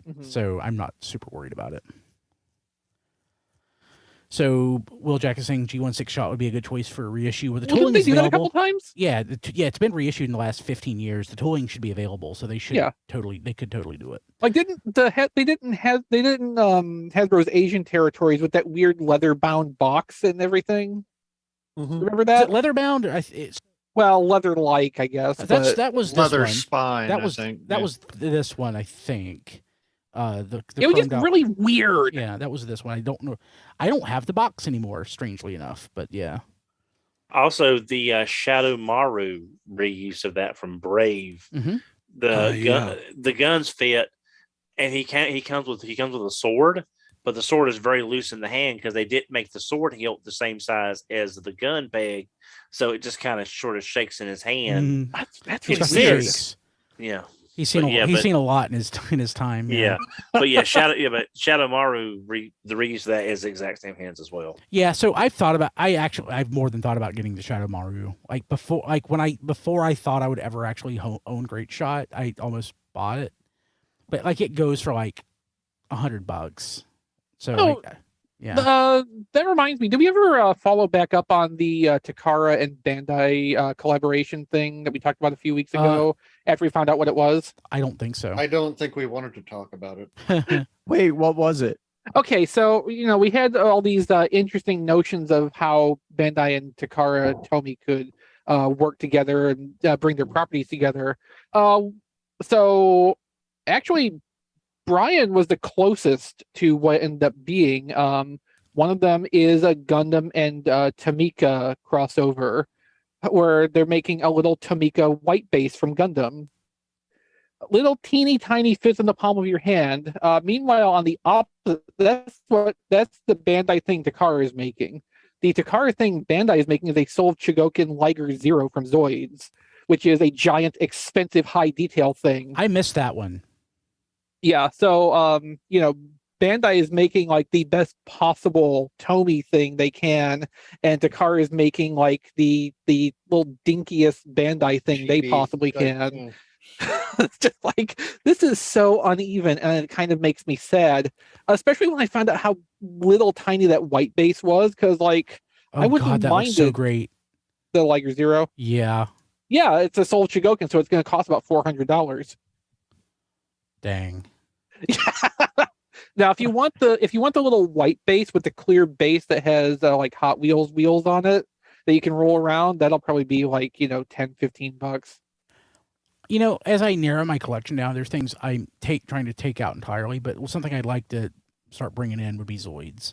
Mm-hmm. So I'm not super worried about it. So Wheeljack is saying G1 6-shot would be a good choice for a reissue with the tooling. Didn't they do that a couple times? Yeah, it's been reissued in the last 15 years. The tooling should be available, so they should they could totally do it. Like, Hasbro's Asian territories with that weird leather bound box and everything. Mm-hmm. Remember that? Leather bound? Leather like, I guess. That was this leather one. spine. That was this one, I think. It was just really weird. Yeah, that was this one. I don't know. I don't have the box anymore, strangely enough, but yeah. Also, the Shadow Maru reuse of that from Brave. Mm-hmm. The guns fit, and he comes with a sword, but the sword is very loose in the hand because they didn't make the sword hilt the same size as the gun peg, so it just kind of sort of shakes in his hand. That's It weird. fits. Yeah. He's seen a lot in his time. Yeah. But yeah, Shadow Maru the reuse of that is the exact same hands as well. Yeah, so I've more than thought about getting the Shadow Maru. Before I thought I would ever actually own Great Shot, I almost bought it. But it goes for like $100. So yeah. That reminds me, did we ever follow back up on the Takara and Bandai collaboration thing that we talked about a few weeks ago after we found out what it was? I don't think so. I don't think we wanted to talk about it. Wait, what was it? Okay, so we had all these interesting notions of how Bandai and Takara Tomy could work together and bring their properties together. So actually, Brian was the closest to what ended up being. One of them is a Gundam and Tamika crossover, where they're making a little Tamika white base from Gundam. Little teeny tiny fits in the palm of your hand. Meanwhile, on the opposite, that's the Bandai thing Takara is making. The Takara thing Bandai is making is a Soul Chigokin Liger Zero from Zoids, which is a giant, expensive, high detail thing. I missed that one. Yeah, so Bandai is making like the best possible Tomy thing they can, and Takara is making like the little dinkiest Bandai thing they possibly can. It's just like, this is so uneven, and it kind of makes me sad, especially when I found out how little tiny that white base was, because I wouldn't mind so great. The Liger Zero. Yeah, it's a Soul Chigokin, so it's going to cost about $400. Dang. Now, if you want the little white base with the clear base that has like Hot Wheels wheels on it that you can roll around, that'll probably be like, $10, $15. As I narrow my collection down, there's things I'm trying to take out entirely, but something I'd like to start bringing in would be Zoids.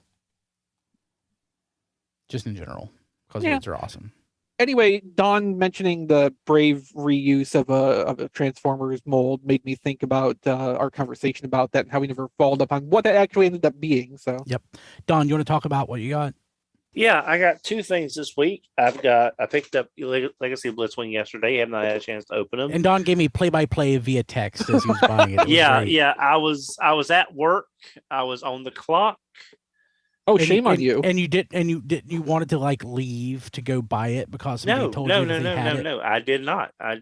Just in general, because Zoids are awesome. Anyway, Don mentioning the brave reuse of a Transformers mold made me think about our conversation about that and how we never followed up on what that actually ended up being. So, yep. Don, you want to talk about what you got? Yeah, I got two things this week. I picked up Legacy Blitzwing yesterday. I have not had a chance to open them. And Don gave me play-by-play via text as he was buying it. It was great. Yeah. I was at work. I was on the clock. Oh, shame on you! And you wanted to leave to go buy it because somebody told you that they had it? No. I did not. I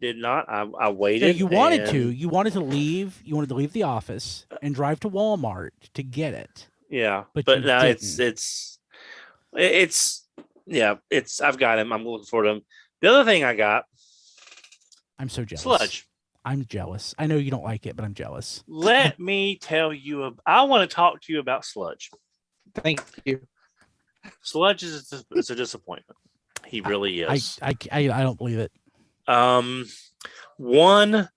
waited. Yeah, you wanted to. You wanted to leave. You wanted to leave the office and drive to Walmart to get it. Yeah, but no, I've got him. I'm looking for him. The other thing I got. I'm so jealous. Sludge. I'm jealous. I know you don't like it, but I'm jealous. Let me tell you. I want to talk to you about Sludge. Thank you. Sludge is a disappointment. He really is. I don't believe it. One,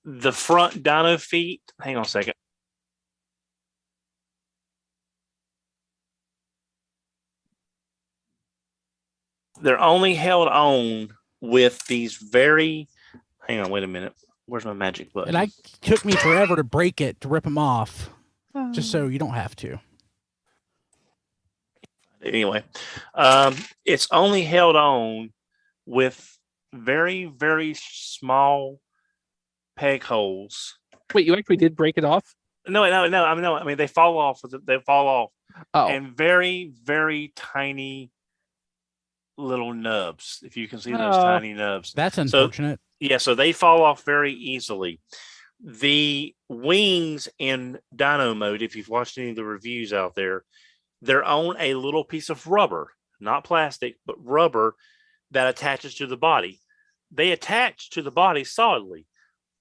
the front dino feet. Hang on a second. They're only held on with these very. Hang on, wait a minute. Where's my magic button? And it took me forever to break it, to rip them off, just so you don't have to. Anyway, it's only held on with very, very small peg holes. Wait, you actually did break it off? No. I mean, they fall off. They fall off. Oh. And very, very tiny little nubs. If you can see those tiny nubs, that's unfortunate. So they fall off very easily. The wings in Dino mode, if you've watched any of the reviews out there, they're on a little piece of rubber, not plastic, but rubber that attaches to the body. They attach to the body solidly,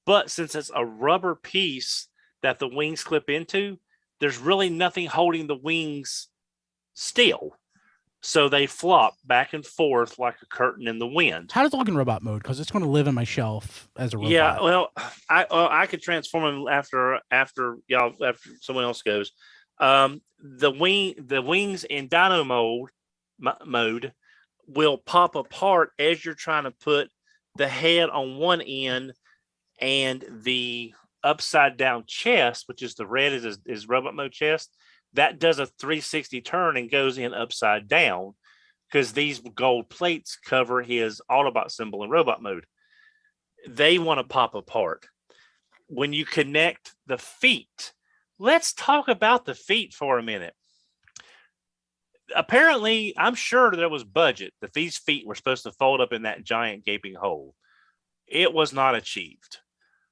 but since it's a rubber piece that the wings clip into, there's really nothing holding the wings still. So they flop back and forth like a curtain in the wind. How does it look in robot mode? Because it's going to live in my shelf as a robot. Yeah, well, I could transform him after someone else goes. The wings in Dino mode will pop apart as you're trying to put the head on one end and the upside down chest, which is the red is robot mode chest. That does a 360 turn and goes in upside down because these gold plates cover his Autobot symbol in robot mode. They want to pop apart. When you connect the feet, let's talk about the feet for a minute. Apparently, I'm sure there was budget that these feet were supposed to fold up in that giant gaping hole. It was not achieved.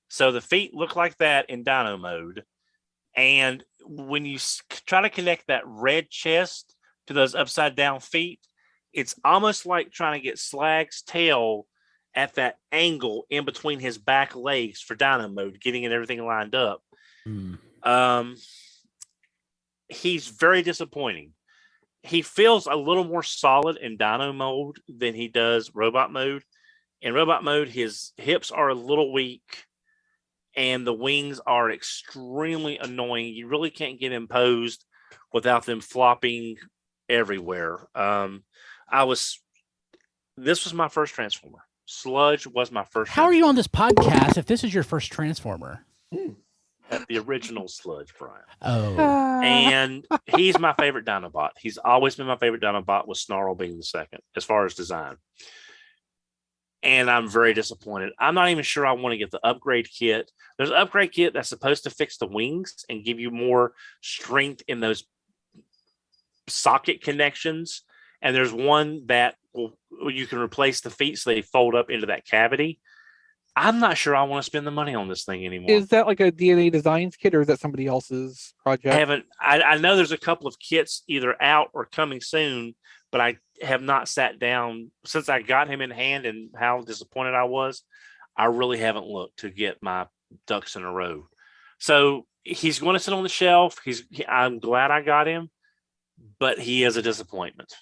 So the feet look like that in Dino mode. And when you try to connect that red chest to those upside down feet, it's almost like trying to get Slag's tail at that angle in between his back legs for Dino mode, getting everything lined up. He's very disappointing. He feels a little more solid in Dino mode than he does robot mode. In robot mode, his hips are a little weak and the wings are extremely annoying. You really can't get imposed without them flopping everywhere. This was my first Transformer. Sludge was my first. How are you on this podcast if this is your first Transformer? The original Sludge, Brian. Oh. And he's my favorite Dinobot. He's always been my favorite Dinobot, with Snarl being the second as far as design. And I'm very disappointed. I'm not even sure I want to get the upgrade kit. There's an upgrade kit that's supposed to fix the wings and give you more strength in those socket connections. And there's one that you can replace the feet so they fold up into that cavity. I'm not sure I want to spend the money on this thing anymore. Is that like a DNA Designs kit, or is that somebody else's project? I know there's a couple of kits either out or coming soon, but I have not sat down since I got him in hand, and how disappointed I was. I really haven't looked to get my ducks in a row. So he's going to sit on the shelf. I'm glad I got him, but he is a disappointment.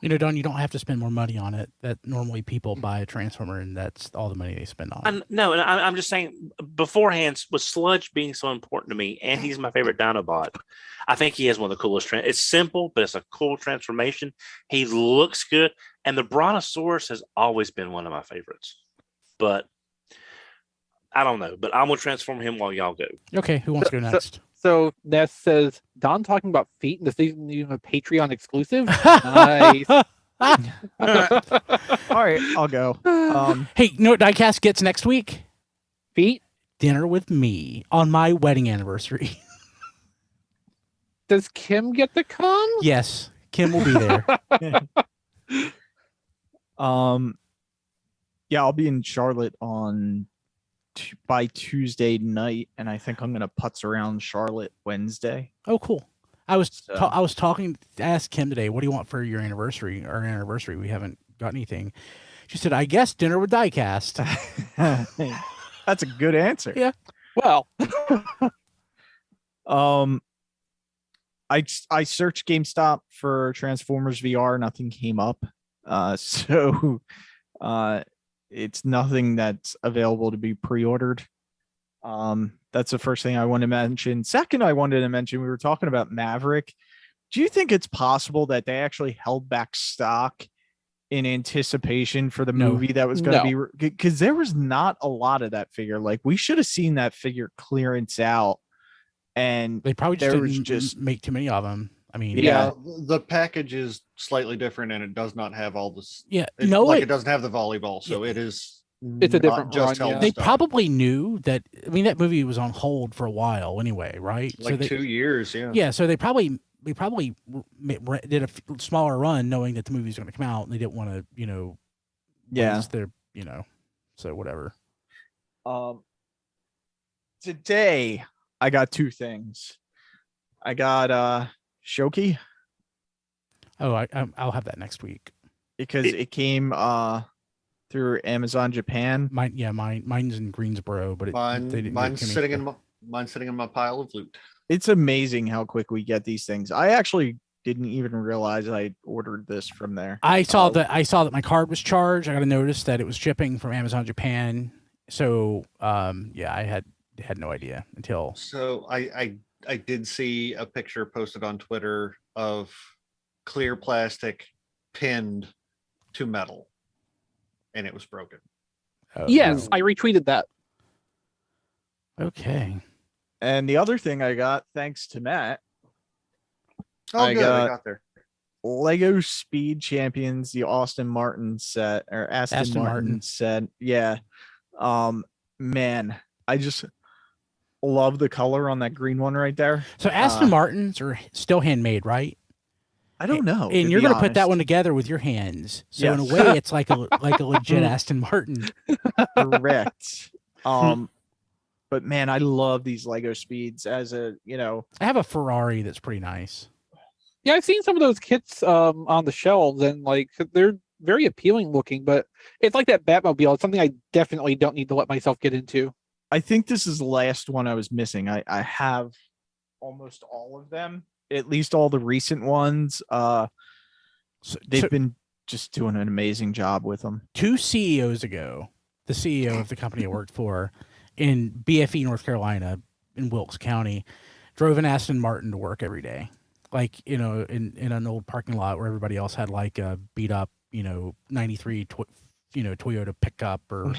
You know, Don, you don't have to spend more money on it. That normally people buy a Transformer, and that's all the money they spend on it. No, and I'm just saying beforehand, with Sludge being so important to me, and he's my favorite Dinobot, I think he has one of the coolest. It's simple, but it's a cool transformation. He looks good, and the Brontosaurus has always been one of my favorites. But I don't know. But I'm gonna transform him while y'all go. Okay, who wants to go next? So Ness says, Don talking about feet, and this isn't even a Patreon exclusive. Nice. All right, I'll go. Hey, you know what Diecast gets next week? Feet? Dinner with me on my wedding anniversary. Does Kim get to come? Yes, Kim will be there. Yeah, I'll be in Charlotte on by Tuesday night, and I think I'm gonna putz around Charlotte Wednesday. Oh, cool. I was So- I was talking to ask Kim today, what do you want for your anniversary? Our anniversary, we haven't got anything. She said, I guess dinner with Diecast. That's a good answer. Yeah. Well, I searched GameStop for Transformers VR, nothing came up. So it's nothing that's available to be pre-ordered. That's the first thing I want to mention. Second, I wanted to mention, we were talking about Maverick. Do you think it's possible that they actually held back stock in anticipation for the No. movie that was going to No. be, because there was not a lot of that figure. Like, we should have seen that figure clearance out, and They probably just There was didn't just- make too many of them. I mean, Yeah. The package is slightly different, and it does not have all this. yeah. It, No, like wait. it doesn't have the volleyball, so it is. It's a not different just run, held yeah. They stock. probably knew that. I mean, that movie was on hold for a while anyway, right? like they, 2 years. Yeah. Yeah, so they probably did a smaller run, knowing that the movie was going to come out, and they didn't want to, waste their, so whatever. Today I got two things. I got Shoki, Oh, I'll have that next week. because it came through Amazon Japan. Mine's in Greensboro, but they didn't Mine's give it to sitting me. in mine's sitting in my pile of loot. It's amazing how quick we get these things. I actually didn't even realize I ordered this from there. I saw that my card was charged. I got a notice that it was shipping from Amazon Japan. So I had no idea until. So I did see a picture posted on Twitter of clear plastic pinned to metal, and it was broken. yes, I retweeted that. Okay. And the other thing I got, thanks to Matt, Oh, I good. I got- got there. Lego Speed Champions, the Aston Martin set, or Aston Aston Martin Martin. set. Yeah. Man, I just love the color on that green one right there. So Aston Martins are still handmade, right? I don't know. And you're going to put that one together with your hands. So in a Yes. way, it's like a legit Aston Martin. correct. But man, I love these Lego Speeds as a, I have a Ferrari that's pretty nice. Yeah, I've seen some of those kits on the shelves, and like they're very appealing looking, but it's like that Batmobile. It's something I definitely don't need to let myself get into. I think this is the last one I was missing. I have almost all of them, at least all the recent ones. They've been just doing an amazing job with them. 2 CEOs ago, the CEO of the company I worked for in BFE, North Carolina, in Wilkes County, drove an Aston Martin to work every day. Like, in an old parking lot where everybody else had like a beat up, 93 Toyota pickup or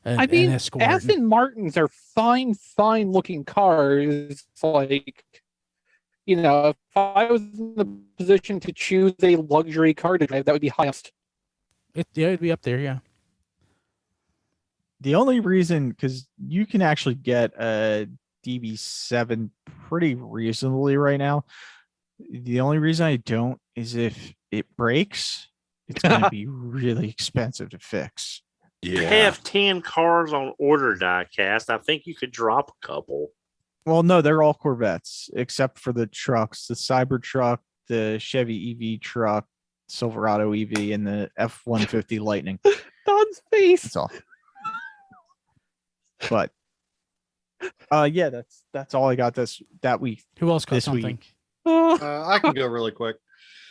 I mean, an Escort. Aston Martins are fine looking cars. Like, if I was in the position to choose a luxury car to drive, that would be highest. It'd be up there, yeah. The only reason, because you can actually get a DB7 pretty reasonably right now. The only reason I don't is if it breaks, it's going to be really expensive to fix. I have 10 cars on order, Diecast. I think you could drop a couple. Well, no, they're all Corvettes except for the trucks, the Cybertruck, the Chevy EV truck, Silverado EV, and the F-150 Lightning. Don's face. That's all. But Yeah, that's all I got that week. Who else got This something? week. I can go really quick.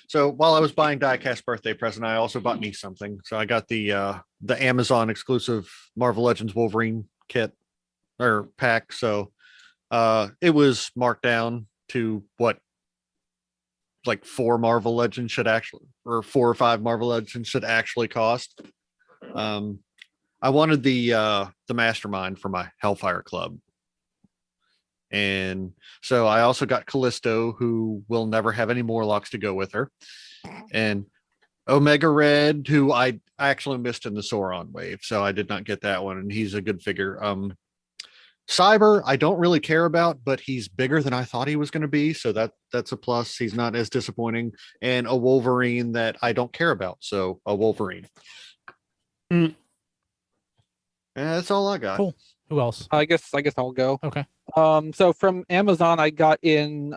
So while I was buying Diecast birthday present, I also bought me something. So I got the Amazon exclusive Marvel Legends Wolverine kit or pack. So it was marked down to what, like 4 Marvel Legends should actually, or 4 or 5 Marvel Legends should actually cost. I wanted the Mastermind for my Hellfire Club. And so I also got Callisto, who will never have any Morlocks to go with her. And Omega Red, who I actually missed in the Sauron wave. So I did not get that one. And he's a good figure. Cyber, I don't really care about, but he's bigger than I thought he was going to be. So that's a plus. He's not as disappointing. And a Wolverine that I don't care about. So a Wolverine. Mm. Yeah, that's all I got. Cool. Who else? I guess I'll go. Okay. So from Amazon, I got in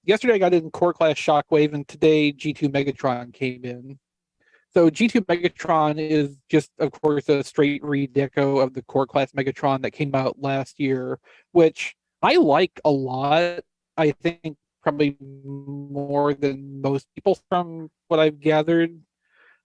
yesterday. I got in Core Class Shockwave, and today G2 Megatron came in. So G2 Megatron is just, of course, a straight redeco of the Core Class Megatron that came out last year, which I like a lot. I think probably more than most people from what I've gathered.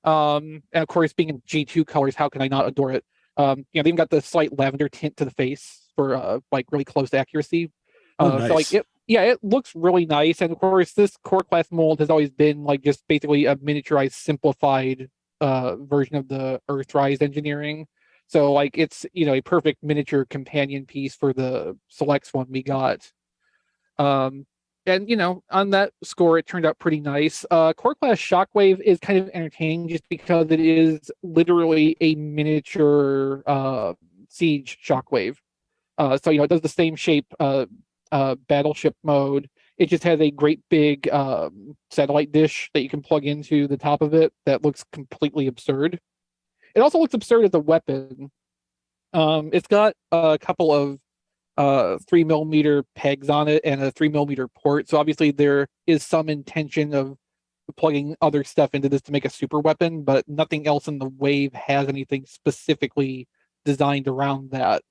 And of course, being in G2 colors, how can I not adore it? They even got the slight lavender tint to the face for like really close accuracy. Nice. So like it looks really nice. And of course, this core class mold has always been like just basically a miniaturized, simplified version of the Earthrise engineering. So like it's a perfect miniature companion piece for the selects one we got. And on that score, it turned out pretty nice. Core Class Shockwave is kind of entertaining just because it is literally a miniature siege Shockwave. So it does the same shape battleship mode. It just has a great big satellite dish that you can plug into the top of it that looks completely absurd. It also looks absurd as a weapon. It's got a couple of 3mm pegs on it and a 3mm port. So obviously there is some intention of plugging other stuff into this to make a super weapon, but nothing else in the wave has anything specifically designed around that.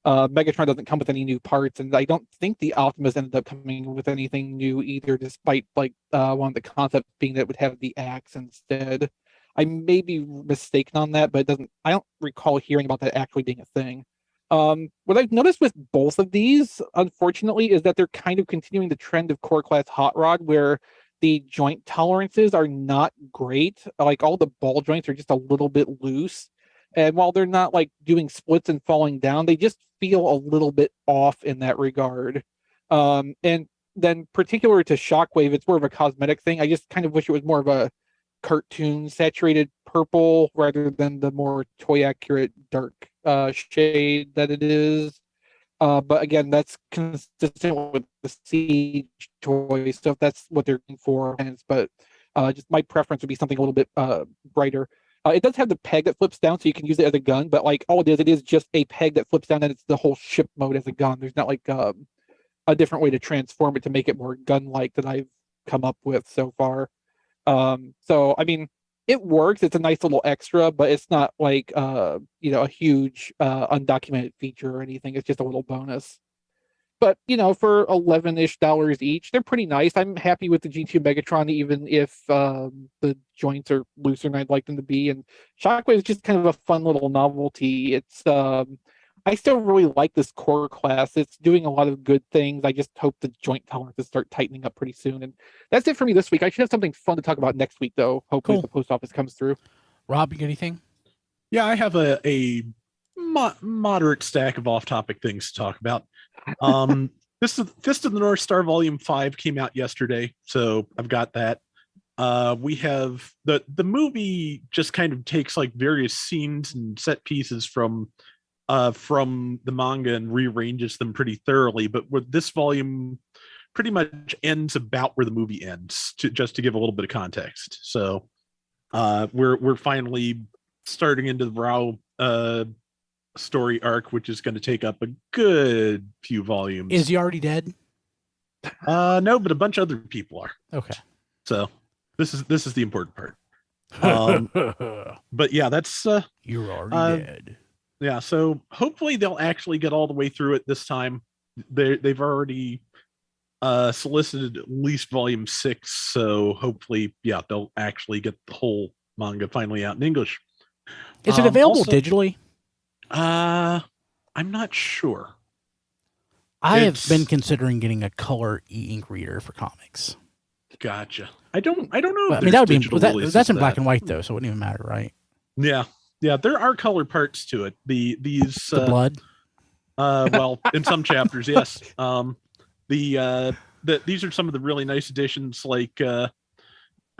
Megatron doesn't come with any new parts, and I don't think the Optimus ended up coming with anything new either, despite like one of the concepts being that it would have the axe instead. I may be mistaken on that, but I don't recall hearing about that actually being a thing. What I've noticed with both of these, unfortunately, is that they're kind of continuing the trend of Core Class Hot Rod, where the joint tolerances are not great. Like all the ball joints are just a little bit loose. And while they're not like doing splits and falling down, they just feel a little bit off in that regard. And then particular to Shockwave, it's more of a cosmetic thing. I just kind of wish it was more of a cartoon saturated purple rather than the more toy accurate dark shade that it is. But again, that's consistent with the Siege toy. So if that's what they're looking for, but just my preference would be something a little bit brighter. It does have the peg that flips down, so you can use it as a gun. But like all it is just a peg that flips down, and it's the whole ship mode as a gun. There's not like a different way to transform it to make it more gun-like that I've come up with so far. So I mean, it works. It's a nice little extra, but it's not like a huge undocumented feature or anything. It's just a little bonus. But for $11-ish each, they're pretty nice. I'm happy with the G2 Megatron, even if the joints are looser than I'd like them to be. And Shockwave is just kind of a fun little novelty. It's I still really like this core class. It's doing a lot of good things. I just hope the joint tolerances start tightening up pretty soon. And that's it for me this week. I should have something fun to talk about next week, though. Hopefully, Cool. The post office comes through. Rob, you got anything? Yeah, I have a moderate stack of off-topic things to talk about. Fist of the North Star Volume 5 came out yesterday, so I've got that. We have the movie just kind of takes like various scenes and set pieces from the manga and rearranges them pretty thoroughly, but with this volume pretty much ends about where the movie ends, just to give a little bit of context. So we're finally starting into the Rao story arc, which is going to take up a good few volumes. Is he already dead? No, but a bunch of other people are. Okay. So this is the important part. But yeah, that's You're already dead. Yeah, so hopefully they'll actually get all the way through it this time. They've already solicited at least volume 6, so hopefully, yeah, they'll actually get the whole manga finally out in English. Is it available also- digitally? I'm not sure. I have It's- been considering getting a color e-ink reader for comics. Gotcha. I don't know. But, I mean, that would be that's in black and white though, so it wouldn't even matter, right? Yeah, there are color parts to it. These The blood. well, in some chapters, yes. These are some of the really nice additions. Like, I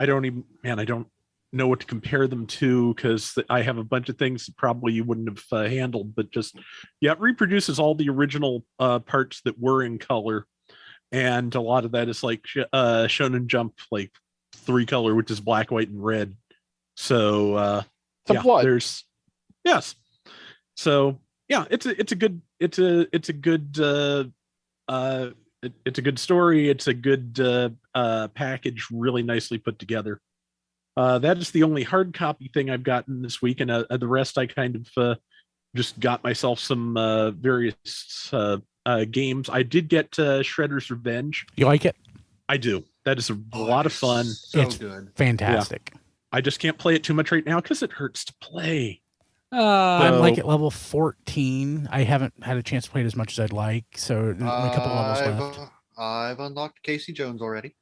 don't know what to compare them to, because I have a bunch of things that probably you wouldn't have handled. But just, yeah, it reproduces all the original parts that were in color, and a lot of that is like Shonen Jump, like 3-color, which is black, white, and red. So Some blood. there's yes. So yeah, it's a good story. It's a good package, really nicely put together. That is the only hard copy thing I've gotten this week, and the rest I kind of just got myself some various games. I did get Shredder's Revenge. You like it? I do. That is a lot of fun. So It's- good. Fantastic. I just can't play it too much right now because it hurts to play. I'm So- like at level 14. I haven't had a chance to play it as much as I'd like, so there's only a couple levels left. I've unlocked Casey Jones already.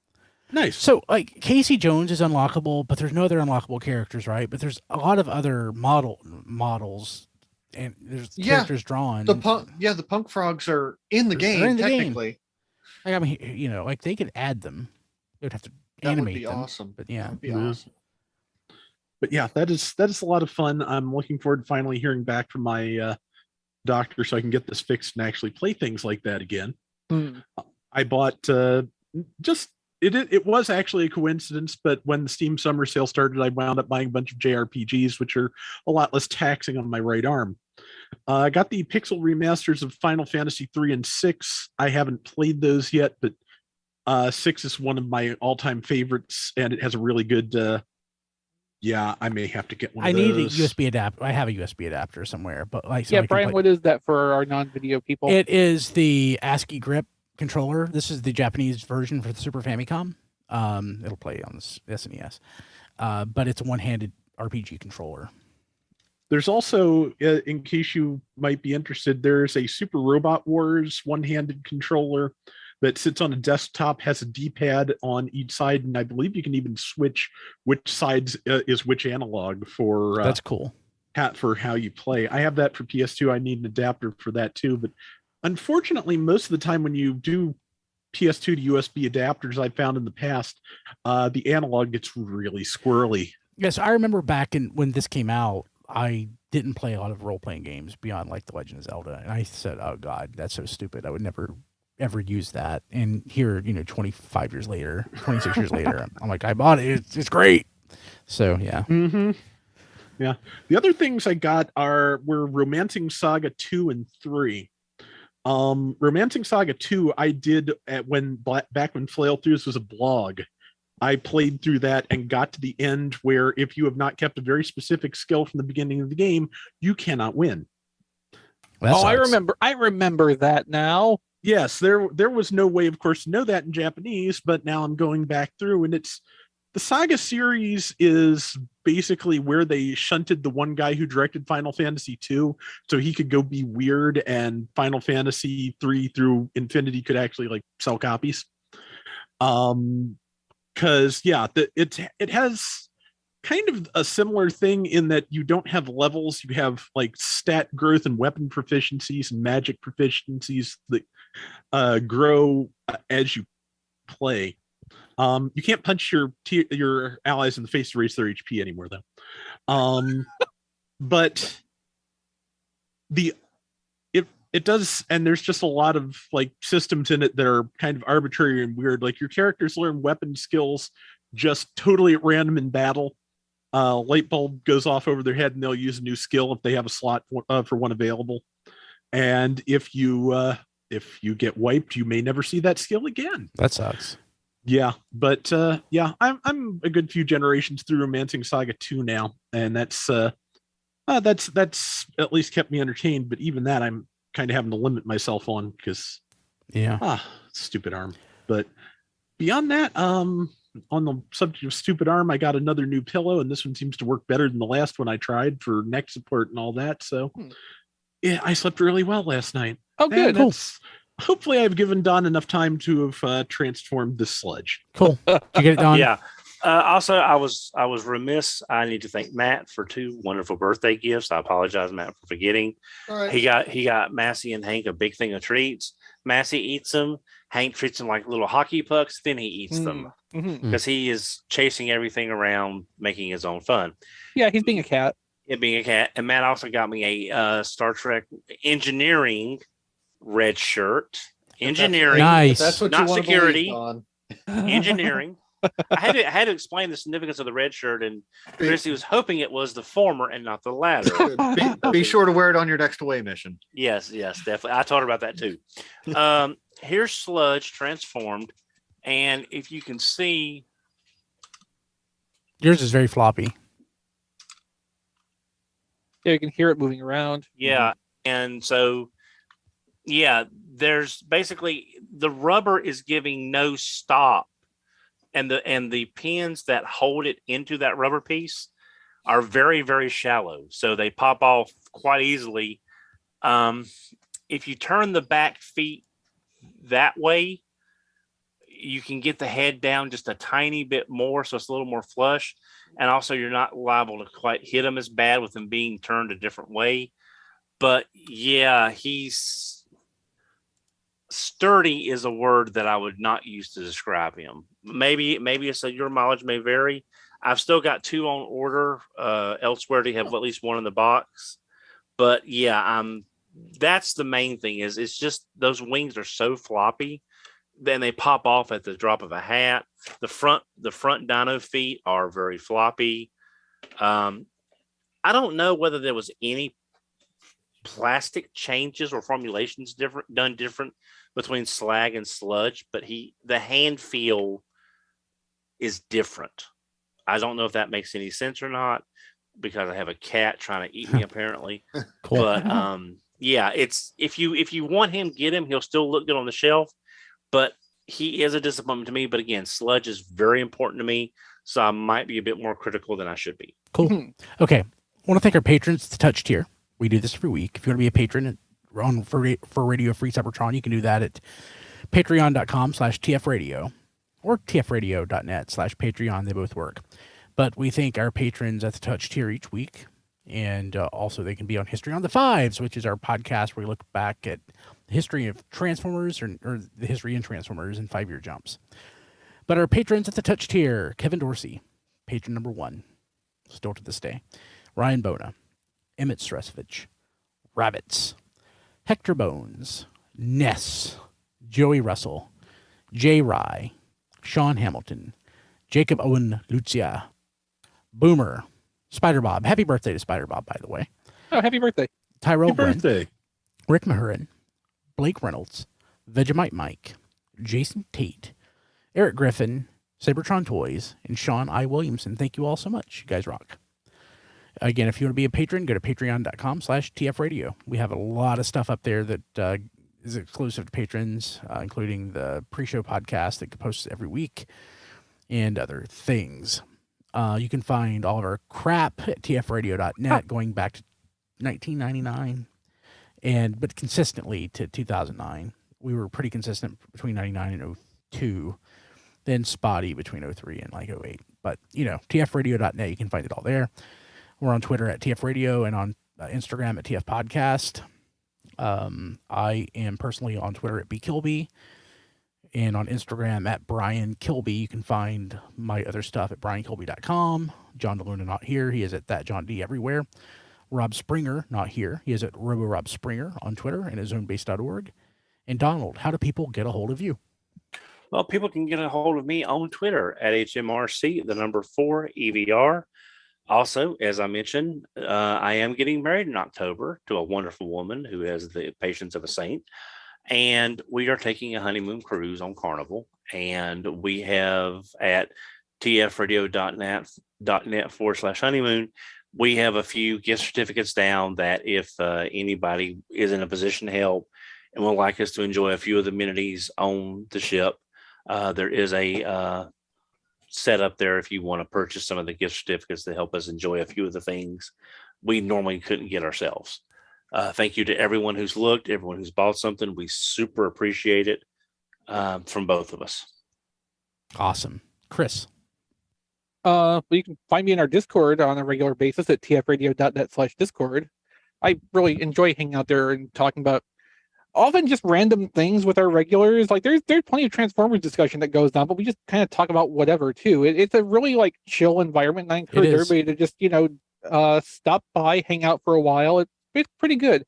Nice. So, like, Casey Jones is unlockable, but there's no other unlockable characters, right? But there's a lot of other models, and there's Yeah, characters drawn. The punk frogs are in the They're game in the game. technically. Like, I mean, you know, like they could add them. They would have to That would animate be them. awesome. But yeah, That'd be Yeah. awesome. But yeah, that is a lot of fun. I'm looking forward to finally hearing back from my doctor so I can get this fixed and actually play things like that again. I bought it was actually a coincidence, but when the Steam Summer Sale started, I wound up buying a bunch of JRPGs, which are a lot less taxing on my right arm. I got the pixel remasters of Final Fantasy 3 and 6. I haven't played those yet, but 6 is one of my all-time favorites, and it has a really good yeah, I may have to get one I of need a those. USB adapter. I have a USB adapter somewhere, but like, so I Yeah, can Brian, play- what is that for our non-video people? It is the ASCII grip controller. This is the Japanese version for the Super Famicom. It'll play on this SNES, but it's a one-handed RPG controller. There's also, in case you might be interested, there's a Super Robot Wars one-handed controller that sits on a desktop, has a D-pad on each side, and I believe you can even switch which sides is which analog for That's cool. for how you play. I have that for PS2. I need an adapter for that too, but unfortunately, most of the time when you do PS2 to USB adapters, I've found in the past, the analog gets really squirrely. Yes, I remember back when this came out, I didn't play a lot of role-playing games beyond like The Legend of Zelda, and I said, "Oh God, that's so stupid. I would never ever use that." And here, 25 years later, 26 years later, I'm like, I bought it. It's great. So yeah. Mm-hmm. Yeah. The other things I got were Romancing Saga 2 and 3. Romancing Saga 2, I did back when Flail Throughs was a blog. I played through that and got to the end where if you have not kept a very specific skill from the beginning of the game, you cannot win. That I sucks. remember that now. Yes, there was no way, of course, to know that in Japanese, but now I'm going back through, and it's the Saga series is basically where they shunted the one guy who directed Final Fantasy 2 so he could go be weird, and Final Fantasy 3 through Infinity could actually like sell copies. Because it has kind of a similar thing in that you don't have levels, you have like stat growth and weapon proficiencies and magic proficiencies that grow as you play. You can't punch your allies in the face to raise their HP anymore, though. But it does, and there's just a lot of like systems in it that are kind of arbitrary and weird. Like your characters learn weapon skills just totally at random in battle. Light bulb goes off over their head, and they'll use a new skill if they have a slot for one available. And if you get wiped, you may never see that skill again. That sucks. Yeah, but I'm a good few generations through Romancing Saga 2 now, and that's That's at least kept me entertained. But even that, I'm kind of having to limit myself on because stupid arm. But beyond that, on the subject of stupid arm, I got another new pillow, and this one seems to work better than the last one I tried for neck support and all that. So, yeah, I slept really well last night. Oh, good. Cool. Hopefully, I've given Don enough time to have transformed this sludge. Cool. Did you get it done? Yeah. Also, I was remiss. I need to thank Matt for 2 wonderful birthday gifts. I apologize, Matt, for forgetting. All right. He got Massey and Hank a big thing of treats. Massey eats them. Hank treats them like little hockey pucks. Then he eats them because he is chasing everything around, making his own fun. Yeah, he's being a cat. It being a cat. And Matt also got me a Star Trek engineering red shirt. Engineering, Nice. That's what not you want security. To believe, Engineering. I had to explain the significance of the red shirt, and Chrissy was hoping it was the former and not the latter. Don. Be sure to wear it on your next away mission. Yes, definitely. I told her about that too. Here's Sludge transformed, and if you can see, Yours is very floppy. Yeah, you can hear it moving around. yeah, and so there's basically the rubber is giving no stop, and the pins that hold it into that rubber piece are very, very shallow, so they pop off quite easily. If you turn the back feet that way, you can get the head down just a tiny bit more, so it's a little more flush, and also you're not liable to quite hit him as bad with him being turned a different way. But yeah, he's sturdy is a word that I would not use to describe him. Maybe it's your mileage may vary. I've still got 2 on order elsewhere to have at least 1 in the box. But yeah, that's the main thing is it's just those wings are so floppy, then they pop off at the drop of a hat. The front dino feet are very floppy. I don't know whether there was any plastic changes or formulations done different between Slag and Sludge, but the hand feel is different. I don't know if that makes any sense or not because I have a cat trying to eat me apparently. Cool. But yeah, it's if you want him, get him. He'll still look good on the shelf, but he is a disappointment to me. But again, Sludge is very important to me, so I might be a bit more critical than I should be. Cool. Okay. I want to thank our patrons to Touch Tier. We do this every week. If you want to be a patron for Radio Free Cybertron, you can do that at patreon.com/tfradio or tfradio.net/Patreon. They both work. But we thank our patrons at the Touch Tier each week. And also they can be on History on the Fives, which is our podcast where we look back at the history of Transformers or the history in Transformers in 5-year jumps. But our patrons at the Touch Tier, Kevin Dorsey, patron number 1, still to this day, Ryan Bona, Emmett Stresovich, Rabbits, Hector Bones, Ness, Joey Russell, Jay Rye, Sean Hamilton, Jacob Owen Lucia, Boomer, Spider Bob. Happy birthday to Spider Bob, by the way. Oh, happy birthday. Tyrell Happy Glenn, birthday. Rick Mahurin, Blake Reynolds, Vegemite Mike, Jason Tate, Eric Griffin, Cybertron Toys, and Sean I. Williamson. Thank you all so much. You guys rock. Again, if you want to be a patron, go to patreon.com/tfradio. We have a lot of stuff up there that is exclusive to patrons, including the pre-show podcast that posts every week and other things. You can find all of our crap at tfradio.net going back to 1999 but consistently to 2009. We were pretty consistent between 99 and 02, then spotty between 03 and like 08. But, tfradio.net, you can find it all there. We're on Twitter at tfradio and on Instagram at tfpodcast. I am personally on Twitter at bkilby. And on Instagram at Brian Kilby. You can find my other stuff at briankilby.com. John DeLuna not here. He is at that John D everywhere. Rob Springer not here. He is at RoboRob Springer on Twitter and at zonebase.org. And Donald, how do people get a hold of you? Well, people can get a hold of me on Twitter at HMRC, the number 4 EVR. Also, as I mentioned, I am getting married in October to a wonderful woman who has the patience of a saint. And we are taking a honeymoon cruise on Carnival. And we have at tfradio.net/honeymoon, we have a few gift certificates down that if anybody is in a position to help and would like us to enjoy a few of the amenities on the ship, there is a set up there if you want to purchase some of the gift certificates to help us enjoy a few of the things we normally couldn't get ourselves. Thank you to everyone who's looked, everyone who's bought something. We super appreciate it from both of us. Awesome. Chris. You can find me in our Discord on a regular basis at tfradio.net/Discord. I really enjoy hanging out there and talking about often just random things with our regulars. Like there's plenty of Transformers discussion that goes on, but we just kind of talk about whatever too. It's a really like chill environment, and I encourage everybody to just stop by, hang out for a while. It's pretty good.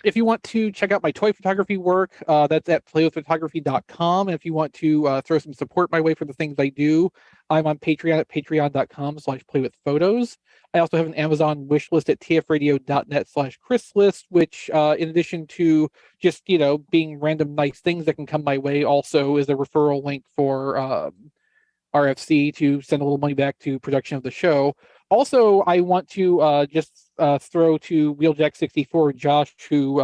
If you want to check out my toy photography work, that's at playwithphotography.com. And if you want to throw some support my way for the things I do, I'm on Patreon at patreon.com/playwithphotos. I also have an Amazon wish list at tfradio.net/chrislist, which in addition to just, being random nice things that can come my way, also is a referral link for RFC to send a little money back to production of the show. Also, I want to just throw to Wheeljack64 Josh, who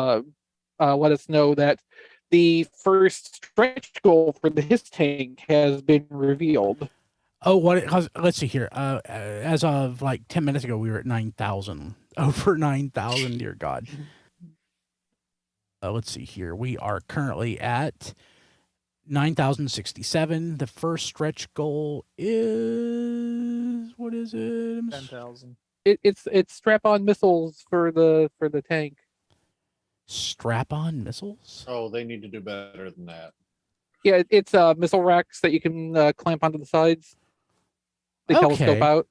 let us know that the first stretch goal for the HISS tank has been revealed. Oh, let's see here. As of like 10 minutes ago, we were at 9,000. Over 9,000, dear God. Let's see here. We are currently at 9,067. The first stretch goal is, what is it? 10,000. It's strap-on missiles for the tank. Strap-on missiles? Oh, they need to do better than that. Yeah, it's missile racks that you can clamp onto the sides. They telescope out.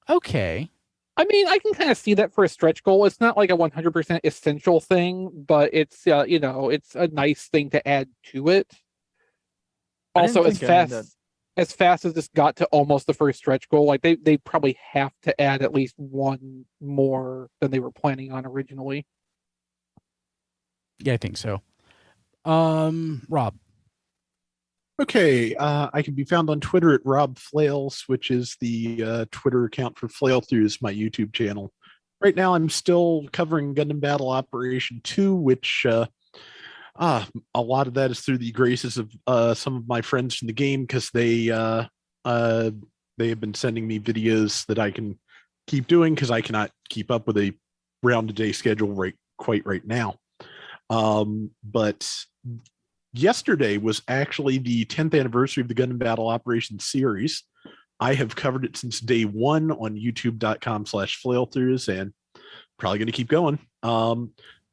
Okay. I mean, I can kind of see that for a stretch goal. It's not like a 100% essential thing, but it's it's a nice thing to add to it. Also, as fast as this got to almost the first stretch goal, like they probably have to add at least one more than they were planning on originally. Yeah, I think so. Rob. Okay, I can be found on Twitter at Rob Flails, which is the Twitter account for Flail Throughs, my YouTube channel. Right now, I'm still covering Gundam Battle Operation 2, which a lot of that is through the graces of some of my friends from the game, because they have been sending me videos that I can keep doing, because I cannot keep up with a round-a-day schedule quite right now. But yesterday was actually the 10th anniversary of the Gundam Battle Operations series. I have covered it since day one on youtube.com/flailthroughs, and probably going to keep going.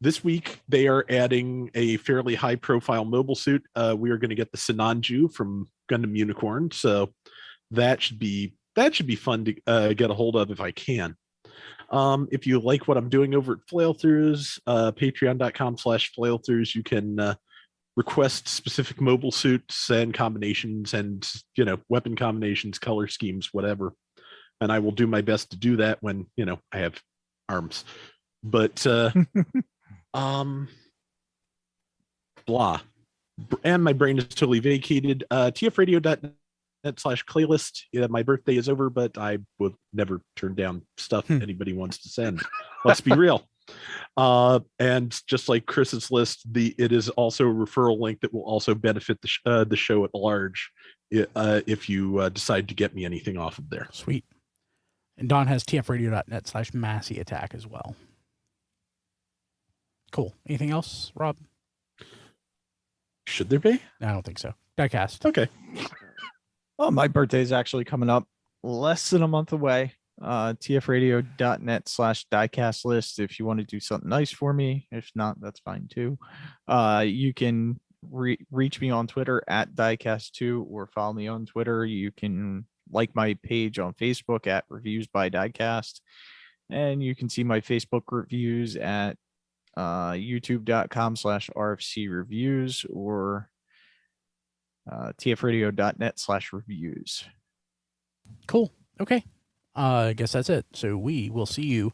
This week, they are adding a fairly high-profile mobile suit. We are going to get the Sinanju from Gundam Unicorn, so that should be fun to get a hold of if I can. If you like what I'm doing over at Flailthroughs, patreon.com/flailthroughs, you can request specific mobile suits and combinations and, weapon combinations, color schemes, whatever. And I will do my best to do that when, I have arms. But, blah. And my brain is totally vacated. tfradio.net/playlist. Yeah, my birthday is over, but I would never turn down stuff anybody wants to send. Let's be real. And just like Chris's list, it is also a referral link that will also benefit the show at large if you decide to get me anything off of there. Sweet. And Don has tfradio.net/Massey Attack as well. Cool. Anything else, Rob? Should there be? I don't think so. Diecast. Okay. Oh, my birthday is actually coming up less than a month away. tfradio.net/diecast list if you want to do something nice for me. If not, that's fine too. You can reach me on Twitter at diecast2 or follow me on Twitter. You can like my page on Facebook at Reviews by Diecast, and you can see my Facebook reviews at youtube.com/RFC reviews or tfradio.net/reviews. Cool. Okay. I guess that's it. So we will see you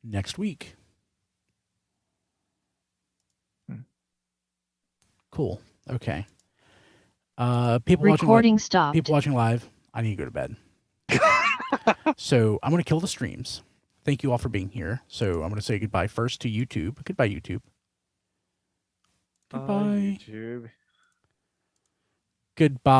next week. Cool. Okay. People Recording watching stopped. People watching live. I need to go to bed. So I'm going to kill the streams. Thank you all for being here. So I'm going to say goodbye first to YouTube. Goodbye, YouTube. Goodbye. YouTube. Goodbye.